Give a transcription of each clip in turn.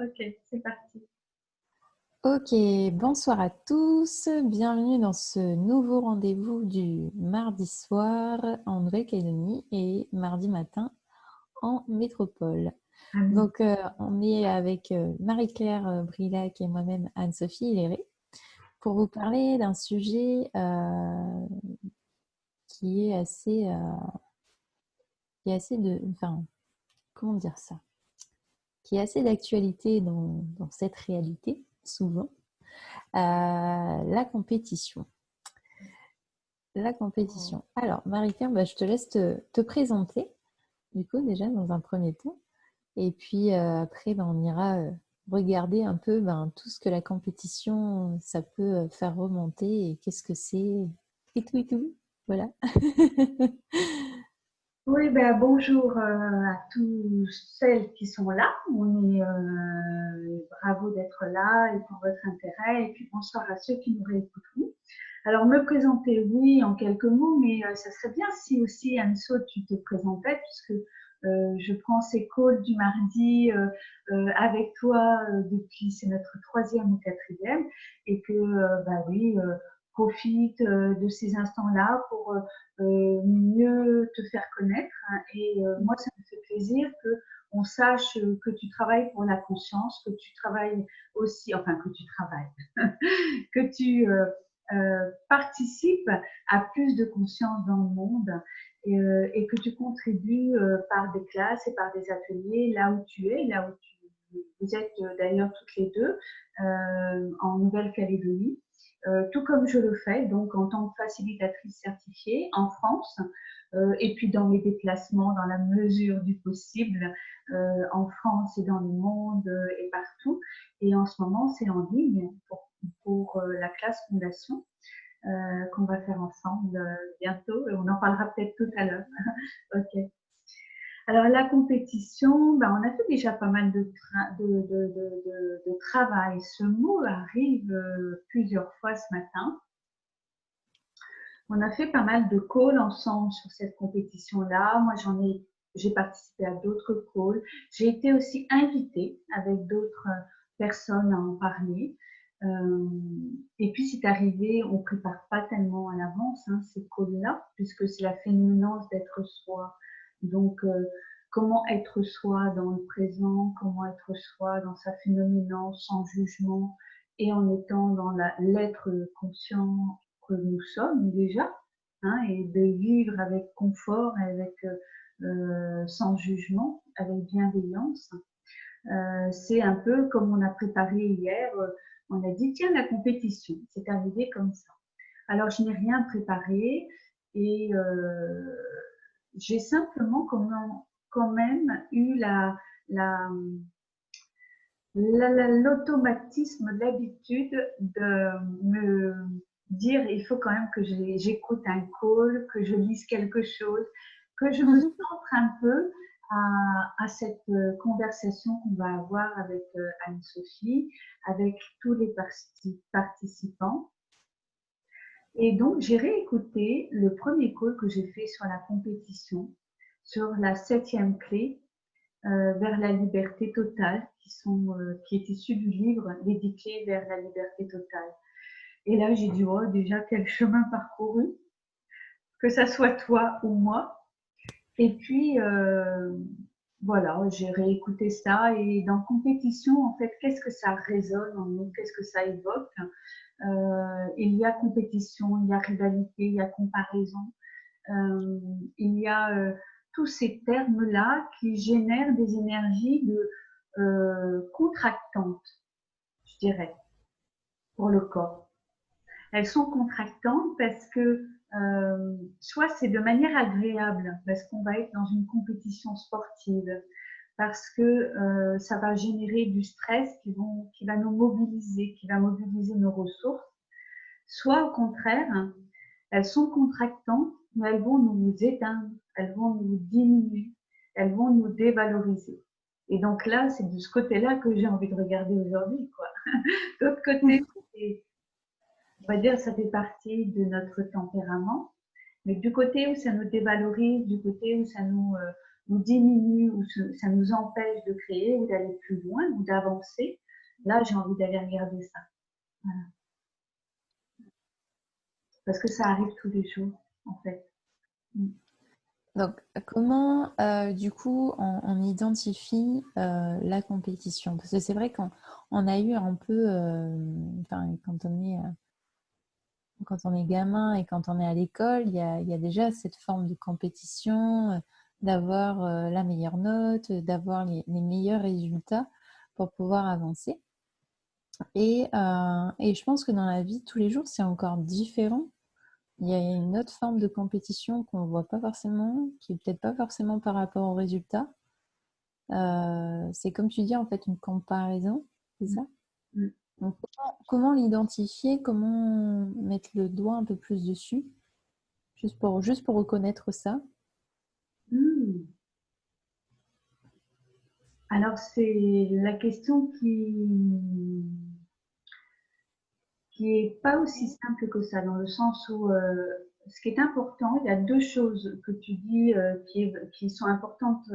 Ok, c'est parti. Ok, bonsoir à tous. Bienvenue dans ce nouveau rendez-vous du mardi soir en Nouvelle-Calédonie et mardi matin en métropole. Amis. Donc, on est avec Marie-Claire Brilac et moi-même Anne-Sophie Léré pour vous parler d'un sujet qui est enfin, comment dire ça? Qui est assez d'actualité dans cette réalité, souvent, la compétition. La Oh. compétition. Alors, Marie-Claire, je te laisse te présenter, du coup, déjà, dans un premier temps. Et puis, après, on ira regarder un peu tout ce que la compétition, ça peut faire remonter et qu'est-ce que c'est, et tout et tout. Voilà. Oui, ben, bonjour à tous celles qui sont là. On est bravo d'être là et pour votre intérêt. Et puis bonsoir à ceux qui nous réécouteront. Alors, me présenter, oui, en quelques mots, mais ça serait bien si aussi, Anne-So, tu te présentais, puisque je prends ces calls du mardi avec toi depuis, c'est notre troisième ou quatrième, et que, bah oui, profite de ces instants-là pour mieux te faire connaître. Hein. Et moi, ça me fait plaisir que on sache que tu travailles pour la conscience, que tu travailles aussi, enfin que tu travailles, que tu participes à plus de conscience dans le monde et que tu contribues par des classes et par des ateliers là où tu es, là où vous êtes d'ailleurs toutes les deux en Nouvelle-Calédonie. Tout comme je le fais, donc en tant que facilitatrice certifiée en France, et puis dans mes déplacements dans la mesure du possible en France et dans le monde et partout. Et en ce moment, c'est en ligne pour la classe fondation qu'on va faire ensemble bientôt. Et on en parlera peut-être tout à l'heure. Ok. Alors la compétition, ben, on a fait déjà pas mal de travail. Ce mot arrive plusieurs fois ce matin. On a fait pas mal de calls ensemble sur cette compétition-là. Moi, j'ai participé à d'autres calls. J'ai été aussi invitée avec d'autres personnes à en parler. Euh, et puis, c'est arrivé, on ne prépare pas tellement à l'avance hein, ces calls-là, puisque c'est la phénoménance d'être soi. Donc, comment être soi dans le présent, comment être soi dans sa phénoménance, sans jugement, et en étant dans l'être conscient que nous sommes déjà, hein, et de vivre avec confort, avec sans jugement, avec bienveillance. C'est un peu comme on a préparé hier, on a dit tiens la compétition, c'est arrivé comme ça. Alors je n'ai rien préparé et j'ai simplement quand même eu l'automatisme, l'habitude de me dire il faut quand même que j'écoute un call, que je lise quelque chose, que je me centre un peu à cette conversation qu'on va avoir avec Anne-Sophie, avec tous les participants. Et donc, j'ai réécouté le premier call que j'ai fait sur la compétition, sur la 7e clé, vers la liberté totale, qui est issu du livre Les 10 clés vers la liberté totale. Et là, j'ai dit, oh, déjà, quel chemin parcouru, que ça soit toi ou moi. Et puis, voilà, j'ai réécouté ça. Et dans compétition, en fait, qu'est-ce que ça résonne en nous? Qu'est-ce que ça évoque? Il y a compétition, il y a rivalité, il y a comparaison. Il y a tous ces termes-là qui génèrent des énergies contractantes, je dirais, pour le corps. Elles sont contractantes parce que soit c'est de manière agréable, parce qu'on va être dans une compétition sportive, parce que ça va générer du stress qui va nous mobiliser, qui va mobiliser nos ressources, soit au contraire, elles sont contractantes, mais elles vont nous éteindre, elles vont nous diminuer, elles vont nous dévaloriser. Et donc là, c'est de ce côté-là que j'ai envie de regarder aujourd'hui, quoi. D'autre côté, on va dire, ça fait partie de notre tempérament, mais du côté où ça nous dévalorise, du côté où ça nous nous diminue ou ça nous empêche de créer ou d'aller plus loin ou d'avancer, là, j'ai envie d'aller regarder ça. Voilà. Parce que ça arrive tous les jours, en fait. Donc, comment, du coup, on identifie la compétition? Parce que c'est vrai qu'on a eu un peu, enfin, quand on est gamin et quand on est à l'école, il y a déjà cette forme de compétition, d'avoir la meilleure note, d'avoir les meilleurs résultats pour pouvoir avancer. Et je pense que dans la vie de tous les jours, c'est encore différent. Il y a une autre forme de compétition qu'on ne voit pas forcément, qui est peut-être pas forcément par rapport aux résultats. C'est comme tu dis, en fait, une comparaison, c'est ça? Mm. Donc, comment l'identifier, comment mettre le doigt un peu plus dessus, juste pour reconnaître ça? Mm. Alors, c'est la question qui est pas aussi simple que ça, dans le sens où ce qui est important, il y a deux choses que tu dis qui sont importantes.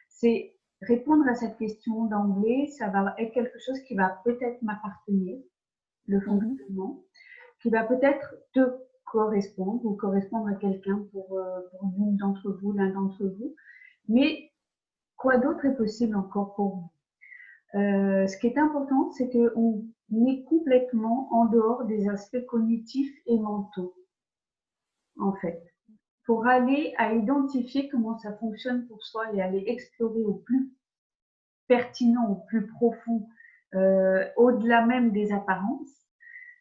C'est répondre à cette question d'emblée, ça va être quelque chose qui va peut-être m'appartenir, le Mhm. fonctionnement, qui va peut-être te correspondre ou correspondre à quelqu'un pour l'une d'entre vous, l'un d'entre vous. Mais quoi d'autre est possible encore pour vous? Ce qui est important, c'est qu'on est complètement en dehors des aspects cognitifs et mentaux, en fait, pour aller à identifier comment ça fonctionne pour soi et aller explorer au plus pertinent, au plus profond, au-delà même des apparences.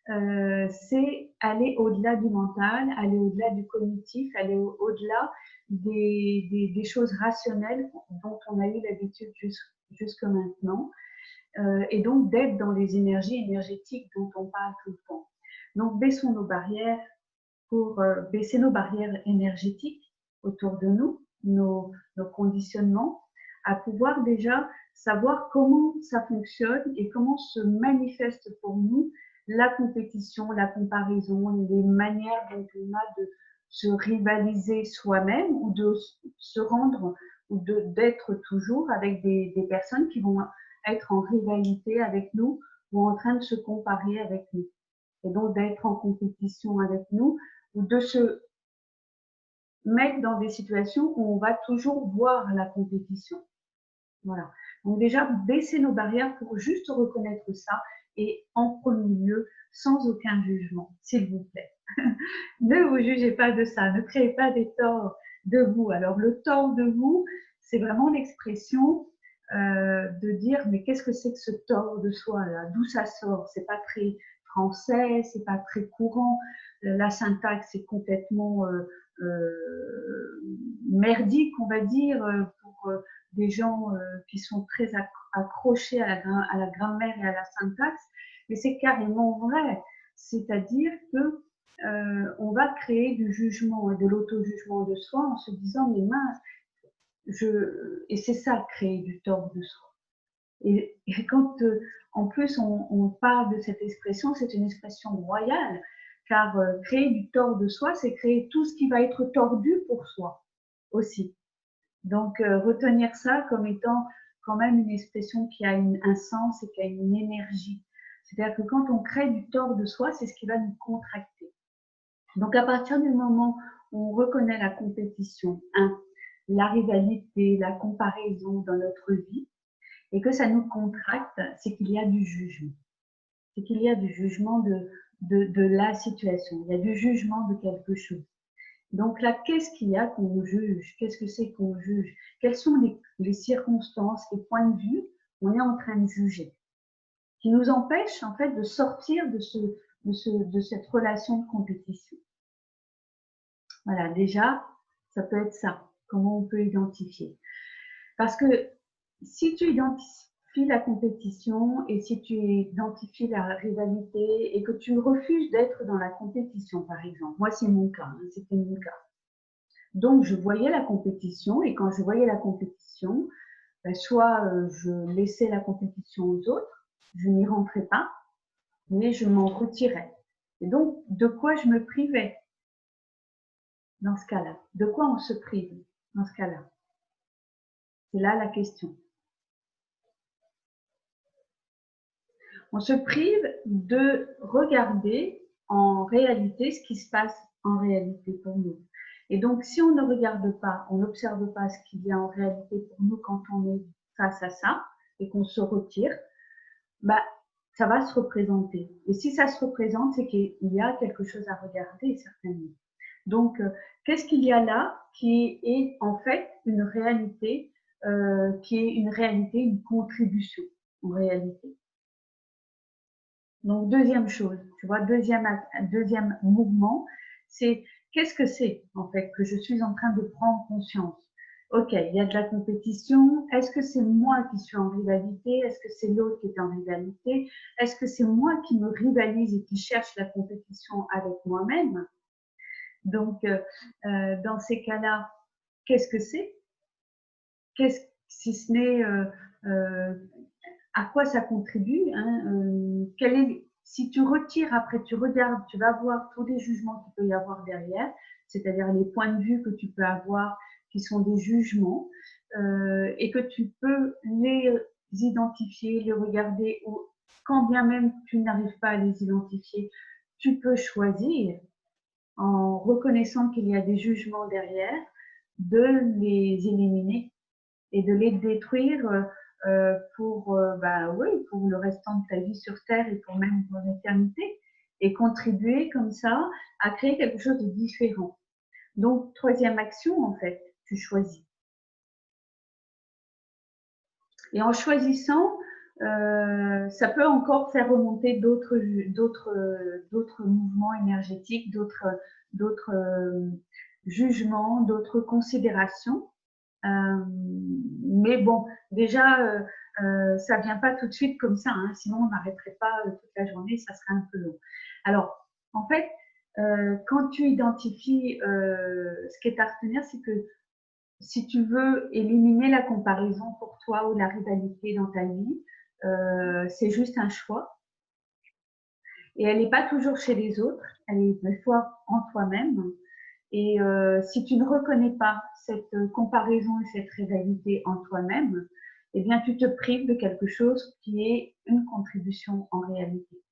C'est aller au-delà du mental, aller au-delà du cognitif, aller au-delà des choses rationnelles dont on a eu l'habitude jusque maintenant. Et donc d'être dans les énergies énergétiques dont on parle tout le temps. Donc baissons nos barrières pour baisser nos barrières énergétiques autour de nous, nos conditionnements, à pouvoir déjà savoir comment ça fonctionne et comment se manifeste pour nous la compétition, la comparaison, les manières dont on a de se rivaliser soi-même ou de se rendre ou d'être toujours avec des personnes qui vont être en rivalité avec nous ou en train de se comparer avec nous. Et donc d'être en compétition avec nous ou de se mettre dans des situations où on va toujours voir la compétition. Voilà. Donc déjà, baisser nos barrières pour juste reconnaître ça et en premier lieu, sans aucun jugement, s'il vous plaît. Ne vous jugez pas de ça, ne créez pas des torts de vous. Alors le tort de vous, c'est vraiment l'expression de dire mais qu'est-ce que c'est que ce tort de soi là? D'où ça sort? C'est pas très français, c'est pas très courant. La syntaxe est complètement merdique, on va dire, pour des gens qui sont très accrochés à la grammaire et à la syntaxe. Mais c'est carrément vrai. C'est-à-dire que on va créer du jugement et de l'auto-jugement de soi en se disant mais mince, et c'est ça créer du tort de soi. Et quand en plus on parle de cette expression, c'est une expression royale, car créer du tort de soi, c'est créer tout ce qui va être tordu pour soi aussi. Donc retenir ça comme étant quand même une expression qui a un sens et qui a une énergie. C'est-à-dire que quand on crée du tort de soi, c'est ce qui va nous contracter. Donc à partir du moment où on reconnaît la compétition, la rivalité, la comparaison dans notre vie, et que ça nous contracte, c'est qu'il y a du jugement. C'est qu'il y a du jugement de la situation, il y a du jugement de quelque chose. Donc là, qu'est-ce qu'il y a qu'on juge? Qu'est-ce que c'est qu'on juge? Quelles sont les circonstances, les points de vue qu'on est en train de juger, qui nous empêchent en fait de sortir de cette relation de compétition? Voilà, déjà, ça peut être ça. Comment on peut identifier? Parce que si tu identifies la compétition et si tu identifies la rivalité et que tu refuses d'être dans la compétition, par exemple, moi c'est mon cas, c'était mon cas. Donc je voyais la compétition et quand je voyais la compétition, soit je laissais la compétition aux autres, je n'y rentrais pas, mais je m'en retirais. Et donc de quoi je me privais? dans ce cas-là? De quoi on se prive dans ce cas-là? C'est là la question. On se prive de regarder en réalité ce qui se passe en réalité pour nous. Et donc, si on ne regarde pas, on n'observe pas ce qu'il y a en réalité pour nous quand on est face à ça et qu'on se retire, bah, ça va se représenter. Et si ça se représente, c'est qu'il y a quelque chose à regarder, certainement. Donc, qu'est-ce qu'il y a là qui est en fait une réalité, une contribution en réalité. Donc, deuxième chose, tu vois, deuxième mouvement, c'est qu'est-ce que c'est en fait que je suis en train de prendre conscience? Ok, il y a de la compétition. Est-ce que c'est moi qui suis en rivalité? Est-ce que c'est l'autre qui est en rivalité? Est-ce que c'est moi qui me rivalise et qui cherche la compétition avec moi-même? Donc, dans ces cas-là, qu'est-ce que c'est? Qu'est-ce si ce n'est à quoi ça contribue, hein, si tu retires après, tu regardes, tu vas voir tous les jugements qu'il peut y avoir derrière, c'est-à-dire les points de vue que tu peux avoir qui sont des jugements et que tu peux les identifier, les regarder ou quand bien même tu n'arrives pas à les identifier, tu peux choisir en reconnaissant qu'il y a des jugements derrière, de les éliminer et de les détruire pour le restant de ta vie sur Terre et pour même pour l'éternité et contribuer comme ça à créer quelque chose de différent. Donc, troisième action, en fait, tu choisis. Et en choisissant, ça peut encore faire remonter d'autres mouvements énergétiques, d'autres jugements, d'autres considérations. Mais bon, déjà, ça vient pas tout de suite comme ça, hein, sinon on n'arrêterait pas toute la journée, ça serait un peu long. Alors, en fait, quand tu identifies ce qui est à retenir, c'est que si tu veux éliminer la comparaison pour toi ou la rivalité dans ta vie, c'est juste un choix. Et elle n'est pas toujours chez les autres, elle est des fois en toi-même. Et si tu ne reconnais pas cette comparaison et cette rivalité en toi-même, eh bien, tu te prives de quelque chose qui est une contribution en réalité.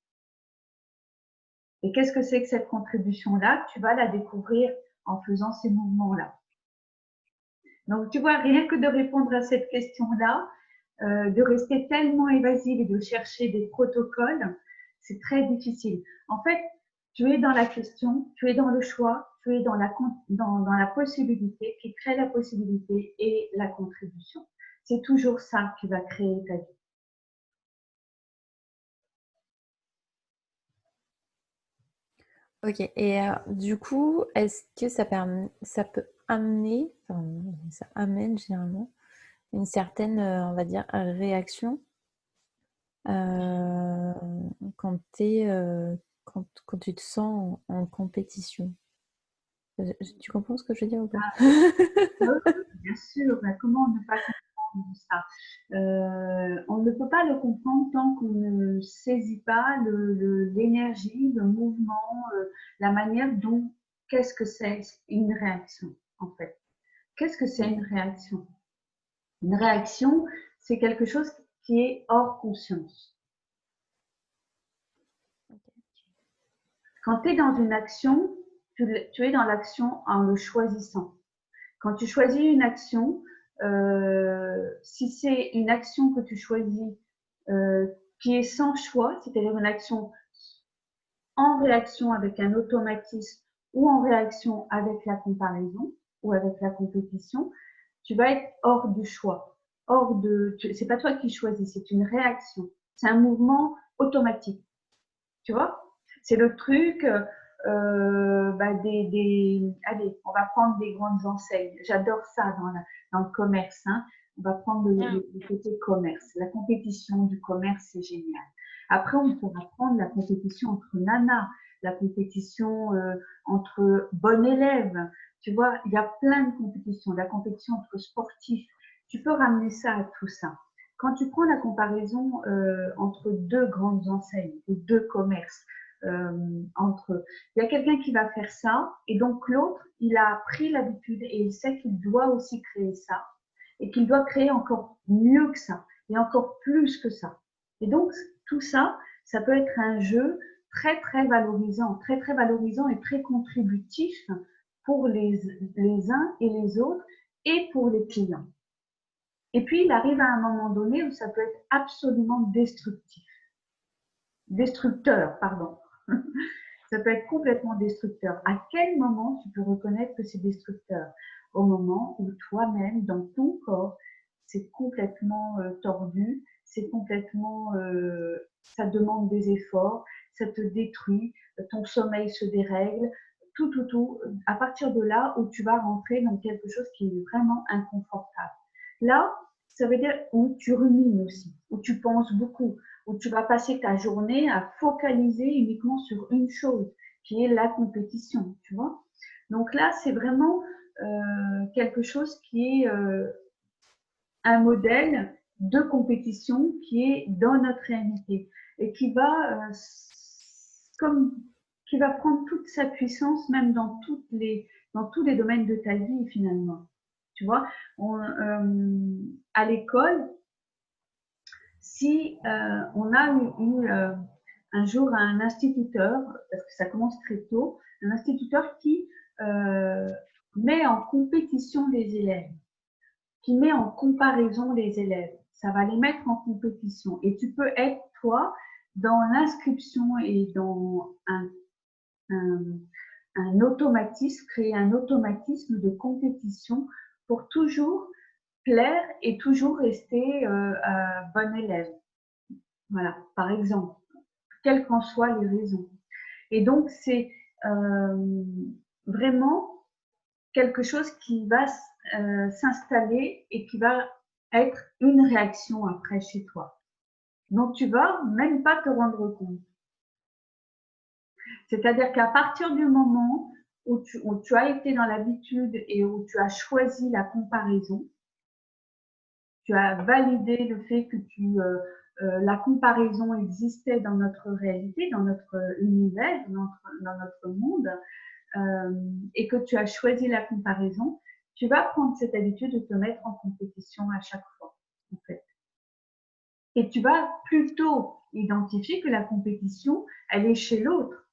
Et qu'est-ce que c'est que cette contribution-là? Tu vas la découvrir en faisant ces mouvements-là. Donc, tu vois, rien que de répondre à cette question-là, de rester tellement évasive et de chercher des protocoles, c'est très difficile. En fait, tu es dans la question, tu es dans le choix, tu es dans la possibilité, qui crée la possibilité et la contribution. C'est toujours ça qui va créer ta vie. Ok, et du coup, est-ce que ça peut amener, enfin, ça amène généralement une certaine, on va dire, réaction quand quand tu te sens en compétition? Tu comprends ce que je veux dire ou pas? Bien sûr, comment ne pas comprendre ça? On ne peut pas le comprendre tant qu'on ne saisit pas l'énergie, le mouvement, la manière dont, qu'est-ce que c'est une réaction en fait? Qu'est-ce que c'est une réaction? Une réaction, c'est quelque chose qui est hors conscience. Quand tu es dans une action, tu es dans l'action en le choisissant. Quand tu choisis une action, si c'est une action que tu choisis qui est sans choix, c'est-à-dire une action en réaction avec un automatisme ou en réaction avec la comparaison ou avec la compétition, tu vas être hors du choix. C'est pas toi qui choisis, c'est une réaction. C'est un mouvement automatique. Tu vois? C'est le truc allez, on va prendre des grandes enseignes. J'adore ça dans le commerce. Hein. On va prendre le côté commerce. La compétition du commerce, c'est génial. Après, on pourra prendre la compétition entre nanas, la compétition entre bonnes élèves. Tu vois, il y a plein de compétitions. La compétition entre sportifs. Tu peux ramener ça à tout ça. Quand tu prends la comparaison entre deux grandes enseignes ou deux commerces, entre eux. Il y a quelqu'un qui va faire ça, et donc l'autre, il a pris l'habitude et il sait qu'il doit aussi créer ça, et qu'il doit créer encore mieux que ça, et encore plus que ça. Et donc, tout ça, ça peut être un jeu très valorisant et très contributif pour les uns et les autres et pour les clients. Et puis, il arrive à un moment donné où ça peut être absolument destructeur, pardon. Ça peut être complètement destructeur. À quel moment tu peux reconnaître que c'est destructeur? Au moment où toi-même, dans ton corps, c'est complètement tordu, c'est complètement, ça demande des efforts, ça te détruit, ton sommeil se dérègle, tout. À partir de là où tu vas rentrer dans quelque chose qui est vraiment inconfortable. Là, ça veut dire où tu rumines aussi, où tu penses beaucoup, où tu vas passer ta journée à focaliser uniquement sur une chose, qui est la compétition, tu vois. Donc là, c'est vraiment quelque chose qui est un modèle de compétition qui est dans notre réalité et qui va qui va prendre toute sa puissance même dans tous les domaines de ta vie finalement. Tu vois, à l'école, si on a eu un jour un instituteur, parce que ça commence très tôt, un instituteur qui met en compétition les élèves, qui met en comparaison les élèves. Ça va les mettre en compétition. Et tu peux être, toi, dans l'inscription et dans un automatisme, créer un automatisme de compétition pour toujours plaire et toujours rester bon élève. Voilà, par exemple, quelles qu'en soient les raisons. Et donc, c'est vraiment quelque chose qui va s'installer et qui va être une réaction après chez toi. Donc, tu vas même pas te rendre compte. C'est-à-dire qu'à partir du moment où tu as été dans l'habitude et où tu as choisi la comparaison, tu as validé le fait que la comparaison existait dans notre réalité, dans notre univers, dans notre monde, et que tu as choisi la comparaison, tu vas prendre cette habitude de te mettre en compétition à chaque fois, en fait. Et tu vas plutôt identifier que la compétition, elle est chez l'autre.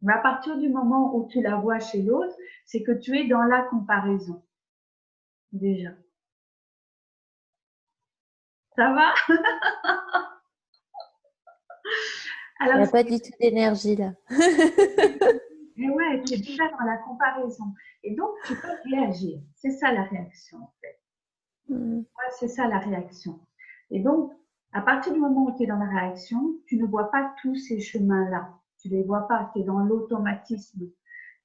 Mais à partir du moment où tu la vois chez l'autre, c'est que tu es dans la comparaison, déjà. Ça va? Il n'y a pas du tout d'énergie là. Et ouais, tu es déjà dans la comparaison. Et donc, tu peux réagir. C'est ça la réaction, en fait. Ouais, c'est ça la réaction. Et donc, à partir du moment où tu es dans la réaction, tu ne vois pas tous ces chemins-là. Tu ne les vois pas. Tu es dans l'automatisme.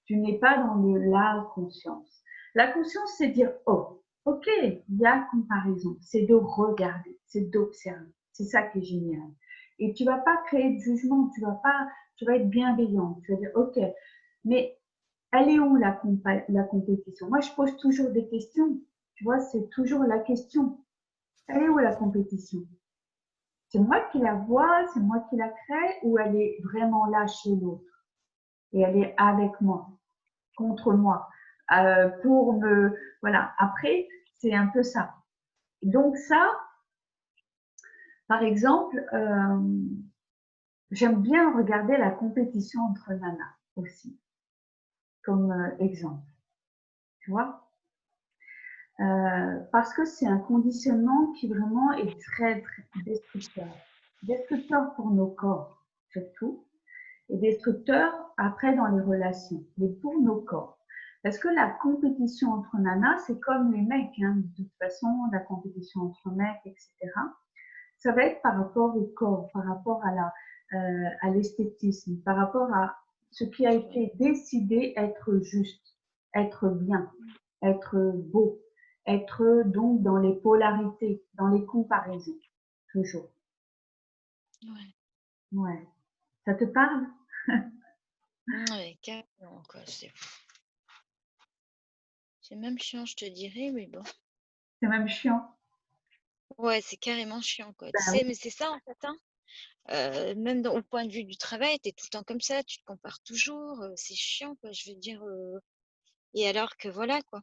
Tu n'es pas dans la conscience. La conscience, c'est dire, oh, ok, il y a comparaison. C'est de regarder, c'est d'observer. C'est ça qui est génial. Et tu vas pas créer de jugement. Tu vas être bienveillant. Tu vas dire, ok, mais elle est où la compétition? Moi, je pose toujours des questions. Tu vois, c'est toujours la question. Elle est où la compétition? C'est moi qui la vois, c'est moi qui la crée, ou elle est vraiment là chez l'autre? Et elle est avec moi, contre moi, pour me... Voilà, après, c'est un peu ça. Donc ça, par exemple, j'aime bien regarder la compétition entre nanas aussi, comme exemple. Tu vois? Parce que c'est un conditionnement qui vraiment est très destructeur. Destructeur pour nos corps, surtout, et destructeur après dans les relations, mais pour nos corps. Parce que la compétition entre nanas, c'est comme les mecs, hein, de toute façon, la compétition entre mecs, etc. Ça va être par rapport au corps, par rapport à l'esthétisme, par rapport à ce qui a été décidé être juste, être bien, être beau, être donc dans les polarités, dans les comparaisons, toujours. Ouais. Ouais. Ça te parle? Ouais, carrément, quoi. C'est même chiant, je te dirais, mais bon. C'est même chiant. Ouais, c'est carrément chiant, quoi. Tu Ben sais, oui. mais c'est ça, en fait, hein. Même au point de vue du travail, tu es tout le temps comme ça, tu te compares toujours, c'est chiant, quoi. Je veux dire, et alors que voilà, quoi.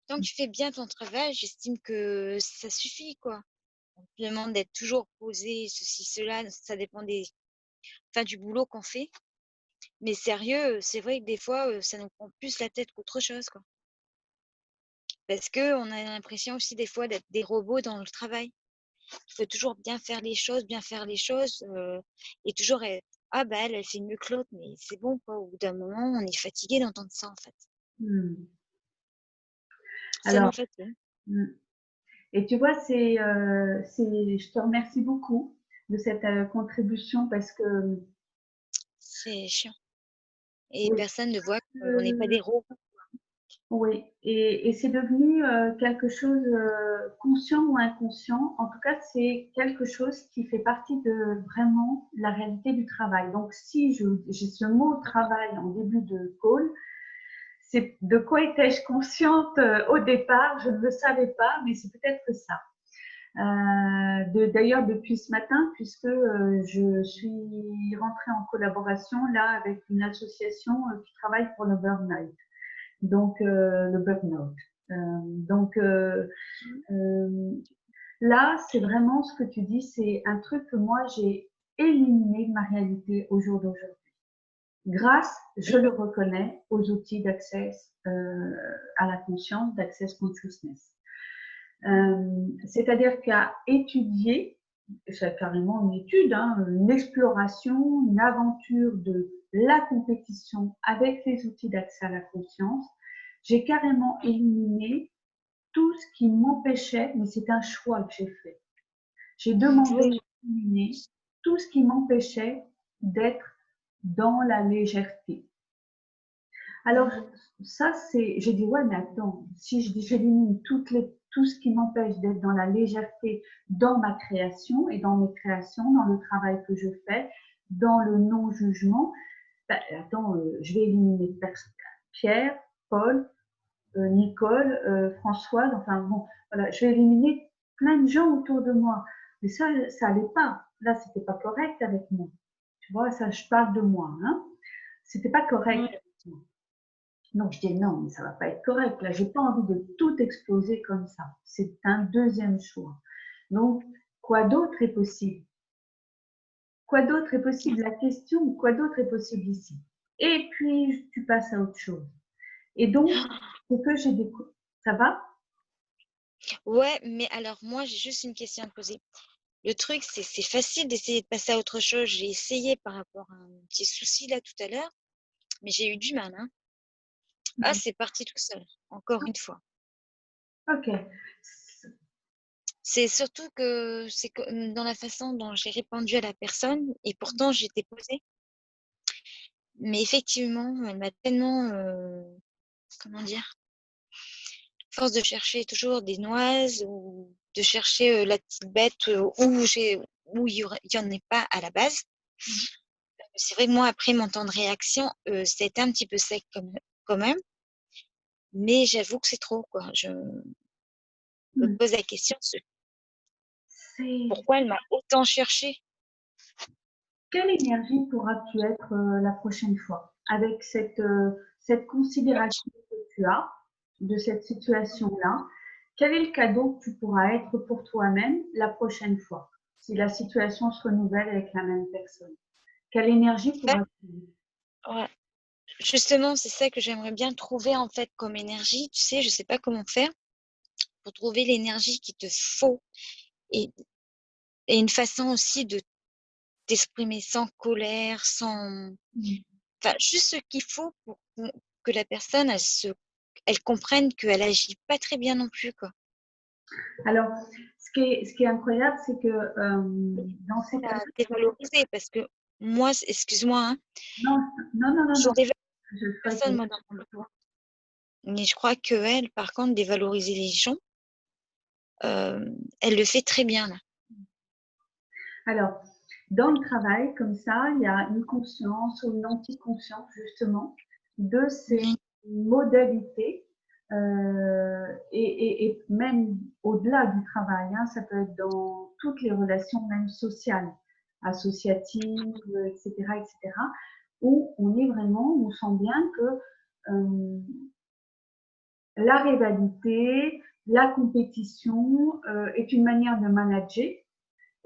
Tant que tu fais bien ton travail, j'estime que ça suffit, quoi. On te demande d'être toujours posé, ceci, cela, ça dépend du boulot qu'on fait. Mais sérieux, c'est vrai que des fois, ça nous prend plus la tête qu'autre chose, quoi. Parce qu'on a l'impression aussi des fois d'être des robots dans le travail. Il faut toujours bien faire les choses, et toujours être: «Ah bah, elle fait mieux que l'autre», mais c'est bon, quoi. Au bout d'un moment, on est fatigué d'entendre ça, en fait. Hmm. Ça Alors, nous fatigue. hmm. Et tu vois, je te remercie beaucoup de cette contribution parce que, C'est chiant et oui, personne ne voit qu'on n'est pas euh, des robots. oui, et c'est devenu quelque chose conscient ou inconscient. En tout cas, c'est quelque chose qui fait partie de vraiment la réalité du travail. Donc, si j'ai ce mot travail en début de call, c'est de quoi étais-je consciente au départ? Je ne le savais pas, mais c'est peut-être ça. D'ailleurs, depuis ce matin, puisque je suis rentrée en collaboration là avec une association qui travaille pour le burn-out. Donc, le burn-out. Donc, là, c'est vraiment ce que tu dis, c'est un truc que moi, j'ai éliminé de ma réalité au jour d'aujourd'hui. Grâce, je le reconnais, aux outils d'accès à la conscience, d'access consciousness. C'est-à-dire qu'à étudier, c'est carrément une étude, hein, une exploration, une aventure de la compétition avec les outils d'accès à la conscience, j'ai carrément éliminé tout ce qui m'empêchait, mais c'est un choix que j'ai fait. J'ai demandé Oui. à éliminer tout ce qui m'empêchait d'être dans la légèreté. Alors, ça, j'ai dit, ouais, mais attends, si j'élimine tout ce qui m'empêche d'être dans la légèreté dans ma création et dans mes créations, dans le travail que je fais, dans le non-jugement, ben, attends, je vais éliminer Pierre, Paul, Nicole, Françoise, enfin bon, voilà, je vais éliminer plein de gens autour de moi. Mais ça allait pas. Là, c'était pas correct avec moi. Tu vois, ça, je parle de moi, hein. C'était pas correct Oui. avec moi. Donc, je dis non, mais ça va pas être correct. Là, j'ai pas envie de tout exploser comme ça. C'est un deuxième choix. Donc, quoi d'autre est possible? Quoi d'autre est possible? La question, quoi d'autre est possible ici? Et puis, tu passes à autre chose. Et donc, ce que j'ai découvert, ça va? Ouais, mais alors moi, j'ai juste une question à te poser. Le truc, c'est facile d'essayer de passer à autre chose. J'ai essayé par rapport à un petit souci là tout à l'heure, mais j'ai eu du mal, hein. Ah, c'est parti tout seul, encore une fois. Ok. C'est surtout que c'est dans la façon dont j'ai répondu à la personne et pourtant j'étais posée. Mais effectivement, elle m'a tellement, comment dire? Force de chercher toujours des noises ou de chercher, la petite bête, où il y en ait pas à la base. C'est vrai que moi après mon temps de réaction, ça a été un petit peu sec quand même, mais j'avoue que c'est trop quoi. Je me Hmm. pose la question C'est pourquoi elle m'a autant cherché? quelle énergie pourras-tu être la prochaine fois avec cette considération que tu as de cette situation-là? Quel est le cadeau que tu pourras être pour toi-même la prochaine fois si la situation se renouvelle avec la même personne? Quelle énergie En fait, pourras-tu ouais, justement, c'est ça que j'aimerais bien trouver en fait comme énergie, tu sais, je sais pas comment faire pour trouver l'énergie qu'il te faut et une façon aussi de t'exprimer sans colère, sans Hmm. enfin juste ce qu'il faut pour que la personne elle comprenne qu'elle agit pas très bien non plus, quoi. Alors, ce qui est incroyable, c'est que dans ces cas-là, La dévaloriser parce que moi, excuse-moi, hein, non, non, non, non, je non, dévalue je souhaite. personne moi dans mon boulot. Mais je crois qu'elle, par contre, dévaloriser les gens, elle le fait très bien là. Alors, dans le travail, comme ça, il y a une conscience ou une anti-conscience, justement, de ces Oui, modalités, et même au-delà du travail, hein, ça peut être dans toutes les relations, même sociales. associative, etc., etc., où on est vraiment, on sent bien que la rivalité, la compétition est une manière de manager.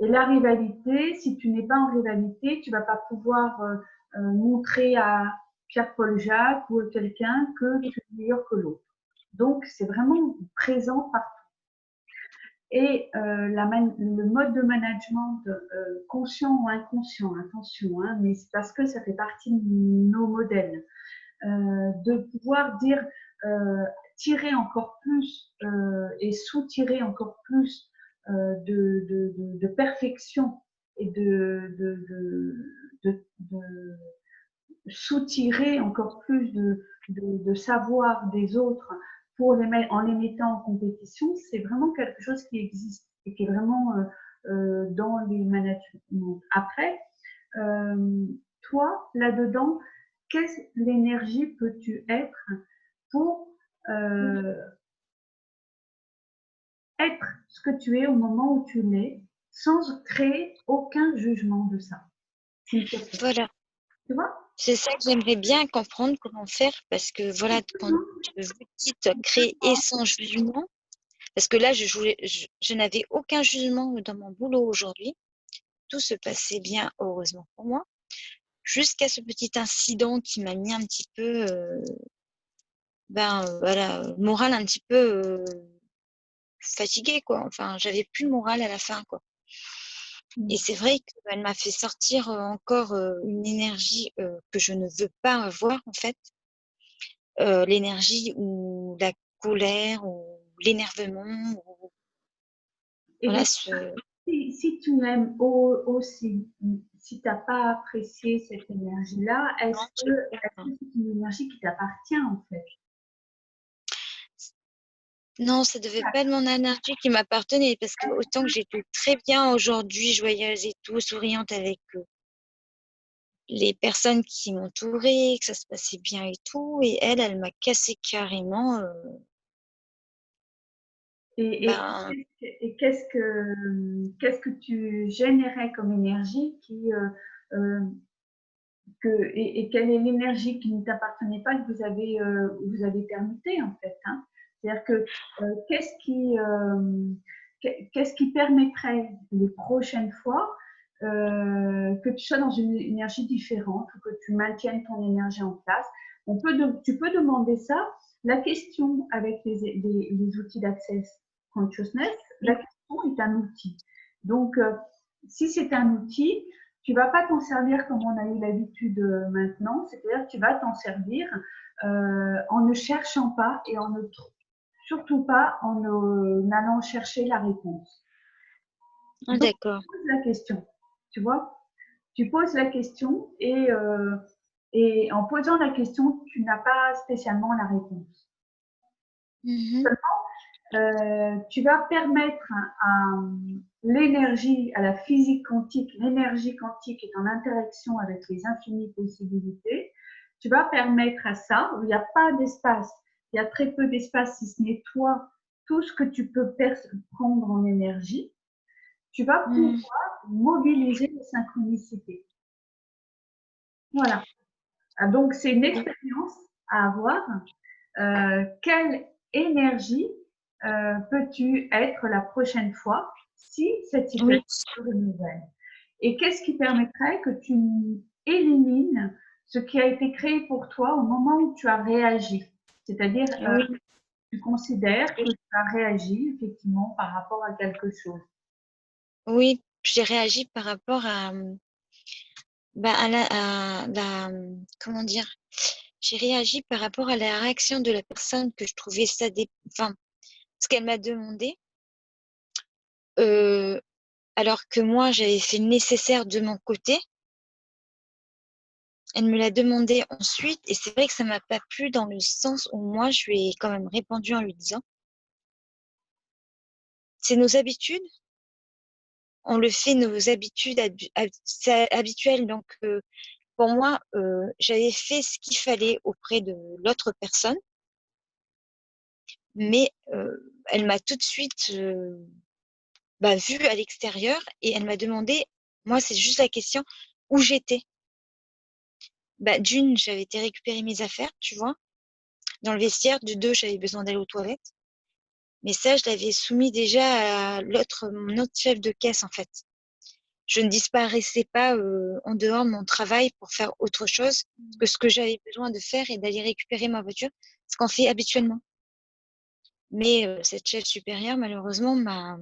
Et la rivalité, si tu n'es pas en rivalité, tu vas pas pouvoir montrer à Pierre-Paul Jacques ou à quelqu'un que tu es meilleur que l'autre. Donc, c'est vraiment présent partout. Et le mode de management conscient ou inconscient, attention, hein, mais c'est parce que ça fait partie de nos modèles, de pouvoir dire tirer encore plus et soutirer encore plus de perfection et de soutirer encore plus de savoir des autres pour en les mettant en compétition, c'est vraiment quelque chose qui existe et qui est vraiment dans les managements. Après, toi, là-dedans, quelle l'énergie peux-tu être pour être ce que tu es au moment où tu l'es, sans créer aucun jugement de ça. Voilà. Tu vois? C'est ça que j'aimerais bien comprendre comment faire parce que voilà, quand vous dites créer et sans jugement, parce que là, je n'avais aucun jugement dans mon boulot aujourd'hui. Tout se passait bien, heureusement pour moi, jusqu'à ce petit incident qui m'a mis un petit peu, voilà, moral un petit peu fatiguée, quoi. Enfin, j'avais plus le moral à la fin, quoi. Et c'est vrai qu'elle m'a fait sortir encore une énergie que je ne veux pas avoir, en fait. L'énergie ou la colère ou l'énervement. Voilà, si tu aimes aussi, si tu n'as pas apprécié cette énergie-là, est-ce que c'est une énergie qui t'appartient en fait? Non, ça devait pas être mon énergie qui m'appartenait parce que autant que j'étais très bien aujourd'hui, joyeuse et tout, souriante avec les personnes qui m'entouraient, que ça se passait bien et tout, et elle m'a cassé carrément. Et qu'est-ce que tu générais comme énergie et quelle est l'énergie qui ne t'appartenait pas que vous avez permuté en fait, hein? C'est-à-dire que qu'est-ce qui permettrait les prochaines fois que tu sois dans une énergie différente ou que tu maintiennes ton énergie en place? Tu peux demander ça. La question avec les outils d'Access Consciousness, la question est un outil. Donc, si c'est un outil, tu vas pas t'en servir comme on a eu l'habitude maintenant, c'est-à-dire que tu vas t'en servir en ne cherchant pas et surtout pas en allant chercher la réponse. Ah, d'accord. Tu poses la question, tu vois? Tu poses la question et en posant la question, tu n'as pas spécialement la réponse. Seulement, tu vas permettre à l'énergie, à la physique quantique, l'énergie quantique est en interaction avec les infinies possibilités. Tu vas permettre à ça, où il n'y a pas d'espace, il y a très peu d'espace si ce n'est toi, tout ce que tu peux prendre en énergie, tu vas pouvoir mobiliser les synchronicités. Voilà. Donc, c'est une expérience à avoir. Quelle énergie peux-tu être la prochaine fois si cette situation se renouvelle? Et qu'est-ce qui permettrait que tu élimines ce qui a été créé pour toi au moment où tu as réagi? C'est-à-dire, tu considères que tu as réagi effectivement par rapport à quelque chose. Oui, j'ai réagi par rapport à comment dire? J'ai réagi par rapport à la réaction de la personne que je trouvais ça enfin, ce qu'elle m'a demandé. Alors que moi, j'avais fait le nécessaire de mon côté. Elle me l'a demandé ensuite et c'est vrai que ça m'a pas plu dans le sens où moi, je lui ai quand même répondu en lui disant: «C'est nos habitudes, on le fait nos habitudes habituelles donc pour moi, j'avais fait ce qu'il fallait auprès de l'autre personne, mais elle m'a tout de suite, vue à l'extérieur et elle m'a demandé Moi, c'est juste la question où j'étais. Bah, d'une, j'avais été récupérer mes affaires, tu vois, dans le vestiaire. De deux, j'avais besoin d'aller aux toilettes. Mais ça, je l'avais soumis déjà à mon autre chef de caisse, en fait. Je ne disparaissais pas en dehors de mon travail pour faire autre chose que ce que j'avais besoin de faire et d'aller récupérer ma voiture, ce qu'on fait habituellement. Mais cette chef supérieure, malheureusement, m'a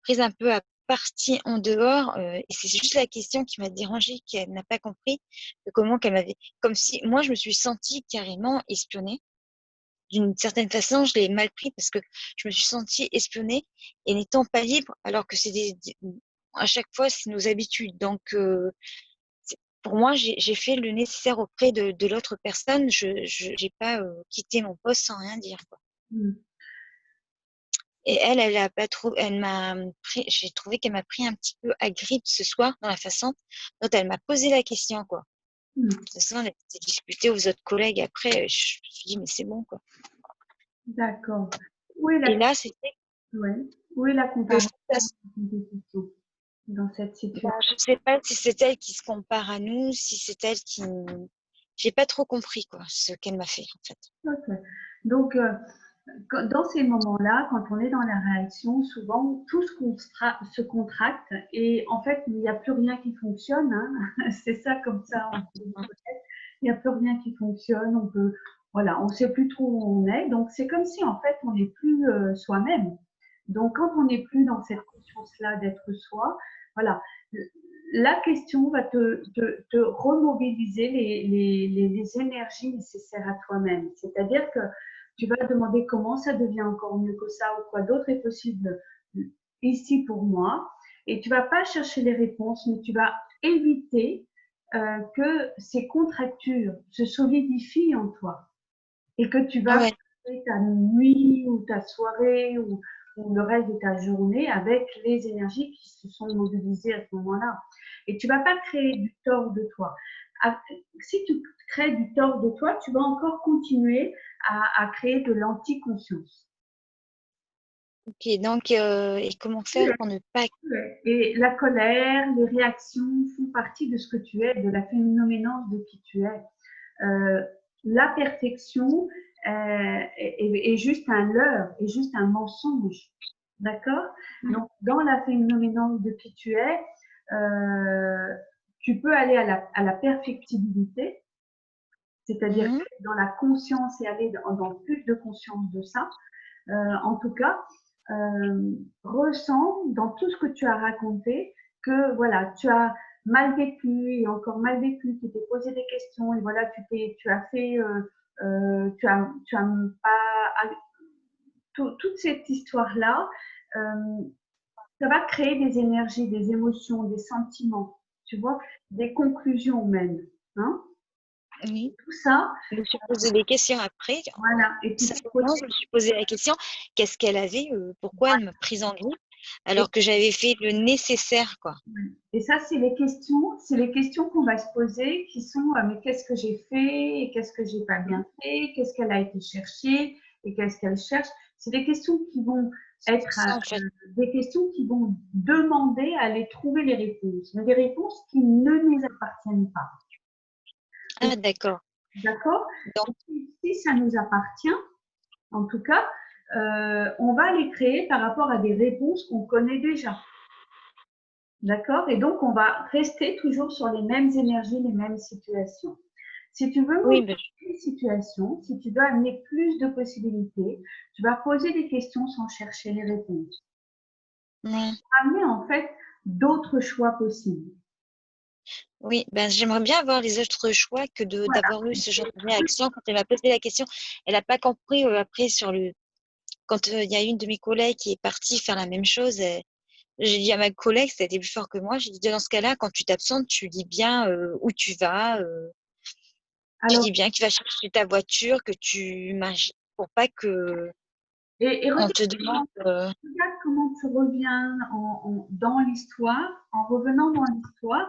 prise un peu à partie en dehors. Et c'est juste la question qui m'a dérangée, qu'elle n'a pas compris de comment qu'elle m'avait... Comme si moi, je me suis sentie carrément espionnée. D'une certaine façon, je l'ai mal pris parce que je me suis sentie espionnée et n'étant pas libre, alors que à chaque fois, c'est nos habitudes. Donc, pour moi, j'ai fait le nécessaire auprès de l'autre personne. Je n'ai pas quitté mon poste sans rien dire, quoi. Et elle a pas trop, j'ai trouvé qu'elle m'a pris un petit peu à grippe ce soir dans la façon dont elle m'a posé la question, quoi. De toute façon, elle a discuté aux autres collègues après. Je me suis dit, mais c'est bon, quoi. D'accord. Et là, c'était Où est la que comparaison dans cette situation? je sais pas si c'est elle qui se compare à nous, si c'est elle qui... J'ai pas trop compris, quoi, ce qu'elle m'a fait, en fait. Ok. Donc, dans ces moments-là, quand on est dans la réaction, souvent tout se contracte et en fait, il n'y a plus rien qui fonctionne. Hein. C'est ça comme ça. Il n'y a plus rien qui fonctionne. Voilà, on ne sait plus trop où on est. Donc, c'est comme si en fait, on n'est plus soi-même. Donc, quand on n'est plus dans cette conscience-là d'être soi, voilà, la question va te remobiliser les énergies nécessaires à toi-même. C'est-à-dire que tu vas te demander comment ça devient encore mieux que ça ou quoi d'autre est possible ici pour moi. Et tu vas pas chercher les réponses, mais tu vas éviter que ces contractures se solidifient en toi et que tu vas passer ta nuit ou ta soirée ou le reste de ta journée avec les énergies qui se sont mobilisées à ce moment-là. Et tu vas pas créer du tort de toi. Si tu crées du tort de toi, tu vas encore continuer à créer de l'anticonscience. Ok, donc, et comment faire pour ne pas... Et la colère, les réactions font partie de ce que tu es, de la phénoménance de qui tu es. La perfection est juste un leurre, est juste un mensonge. D'accord? Donc, dans la phénoménance de qui tu es, tu peux aller à la perfectibilité, c'est-à-dire dans la conscience et aller dans plus de conscience de ça. En tout cas, ressens dans tout ce que tu as raconté que voilà, tu as mal vécu et encore mal vécu, tu t'es posé des questions et voilà, tu as fait, tu as pas toute cette histoire-là, ça va créer des énergies, des émotions, des sentiments, tu vois, des conclusions même. Hein. Oui. Tout ça. Je me suis posé des questions après. Voilà. Et tu simplement, je me suis posé la question, qu'est-ce qu'elle avait, pourquoi elle m'a prise en grippe, alors que j'avais fait le nécessaire, quoi. Et ça, c'est les questions qu'on va se poser qui sont mais qu'est-ce que j'ai fait et qu'est-ce que j'ai pas bien fait, qu'est-ce qu'elle a été chercher et qu'est-ce qu'elle cherche. C'est des questions qui vont être Ça, en fait. des questions qui vont demander à aller trouver les réponses, mais des réponses qui ne nous appartiennent pas. Ah, d'accord. D'accord. Donc, si ça nous appartient, en tout cas, on va les créer par rapport à des réponses qu'on connaît déjà. D'accord? Et donc, on va rester toujours sur les mêmes énergies, les mêmes situations. Si tu veux modifier les situations, si tu veux amener plus de possibilités, tu vas poser des questions sans chercher les réponses. Amener en fait d'autres choix possibles. Oui, ben, j'aimerais bien avoir les autres choix que d'avoir eu ce genre de réaction quand elle m'a posé la question. Elle n'a pas compris après quand il y a une de mes collègues qui est partie faire la même chose. J'ai dit à ma collègue, c'était plus fort que moi, j'ai dit dans ce cas-là, quand tu t'absentes, tu dis bien où tu vas. Tu dis bien que tu vas chercher ta voiture, que tu marches pour pas que on te demande. Regarde comment tu reviens dans l'histoire. En revenant dans l'histoire,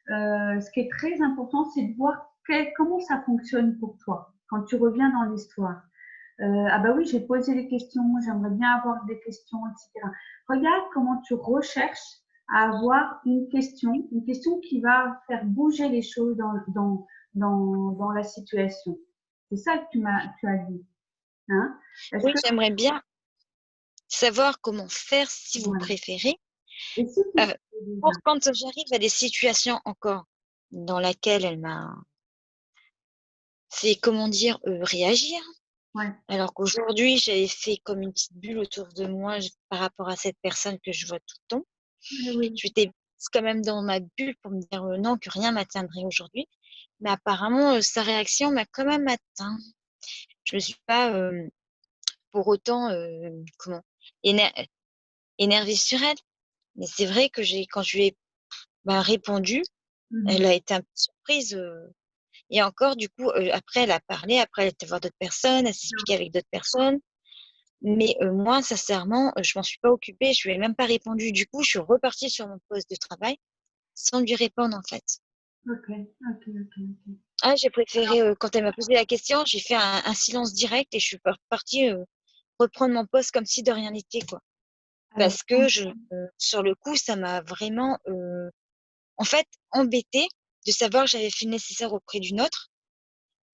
ce qui est très important, c'est de voir comment ça fonctionne pour toi quand tu reviens dans l'histoire. Ah bah oui, j'ai posé des questions, j'aimerais bien avoir des questions, etc. Regarde comment tu recherches à avoir une question qui va faire bouger les choses dans la situation. C'est ça que tu as dit. Hein? Est-ce Oui, que, j'aimerais bien savoir comment faire, si vous voilà. préférez, Et si tu euh, sais déjà, pour quand j'arrive à des situations encore dans laquelle elle m'a fait, comment dire, réagir. ouais, Alors qu'aujourd'hui, j'avais fait comme une petite bulle autour de moi par rapport à cette personne que je vois tout le temps. oui, J'étais quand même dans ma bulle pour me dire non, que rien m'atteindrait aujourd'hui. Mais apparemment, sa réaction m'a quand même atteint. Je me suis pas pour autant, comment, éner- énervée sur elle. Mais c'est vrai que quand je lui ai répondu, elle mhm, a été un peu surprise. Et encore, du coup, après, elle a parlé, après, elle était voir d'autres personnes, elle s'est expliquée avec d'autres personnes. Mais moi, sincèrement, je m'en suis pas occupée, je lui ai même pas répondu. Du coup, je suis repartie sur mon poste de travail sans lui répondre, en fait. ok, ok, ok, ok. Ah, j'ai préféré, quand elle m'a posé la question, j'ai fait un silence direct et je suis partie reprendre mon poste comme si de rien n'était, quoi. Alors, Parce que sur le coup, ça m'a vraiment, en fait, embêtée de savoir que j'avais fait le nécessaire auprès d'une autre.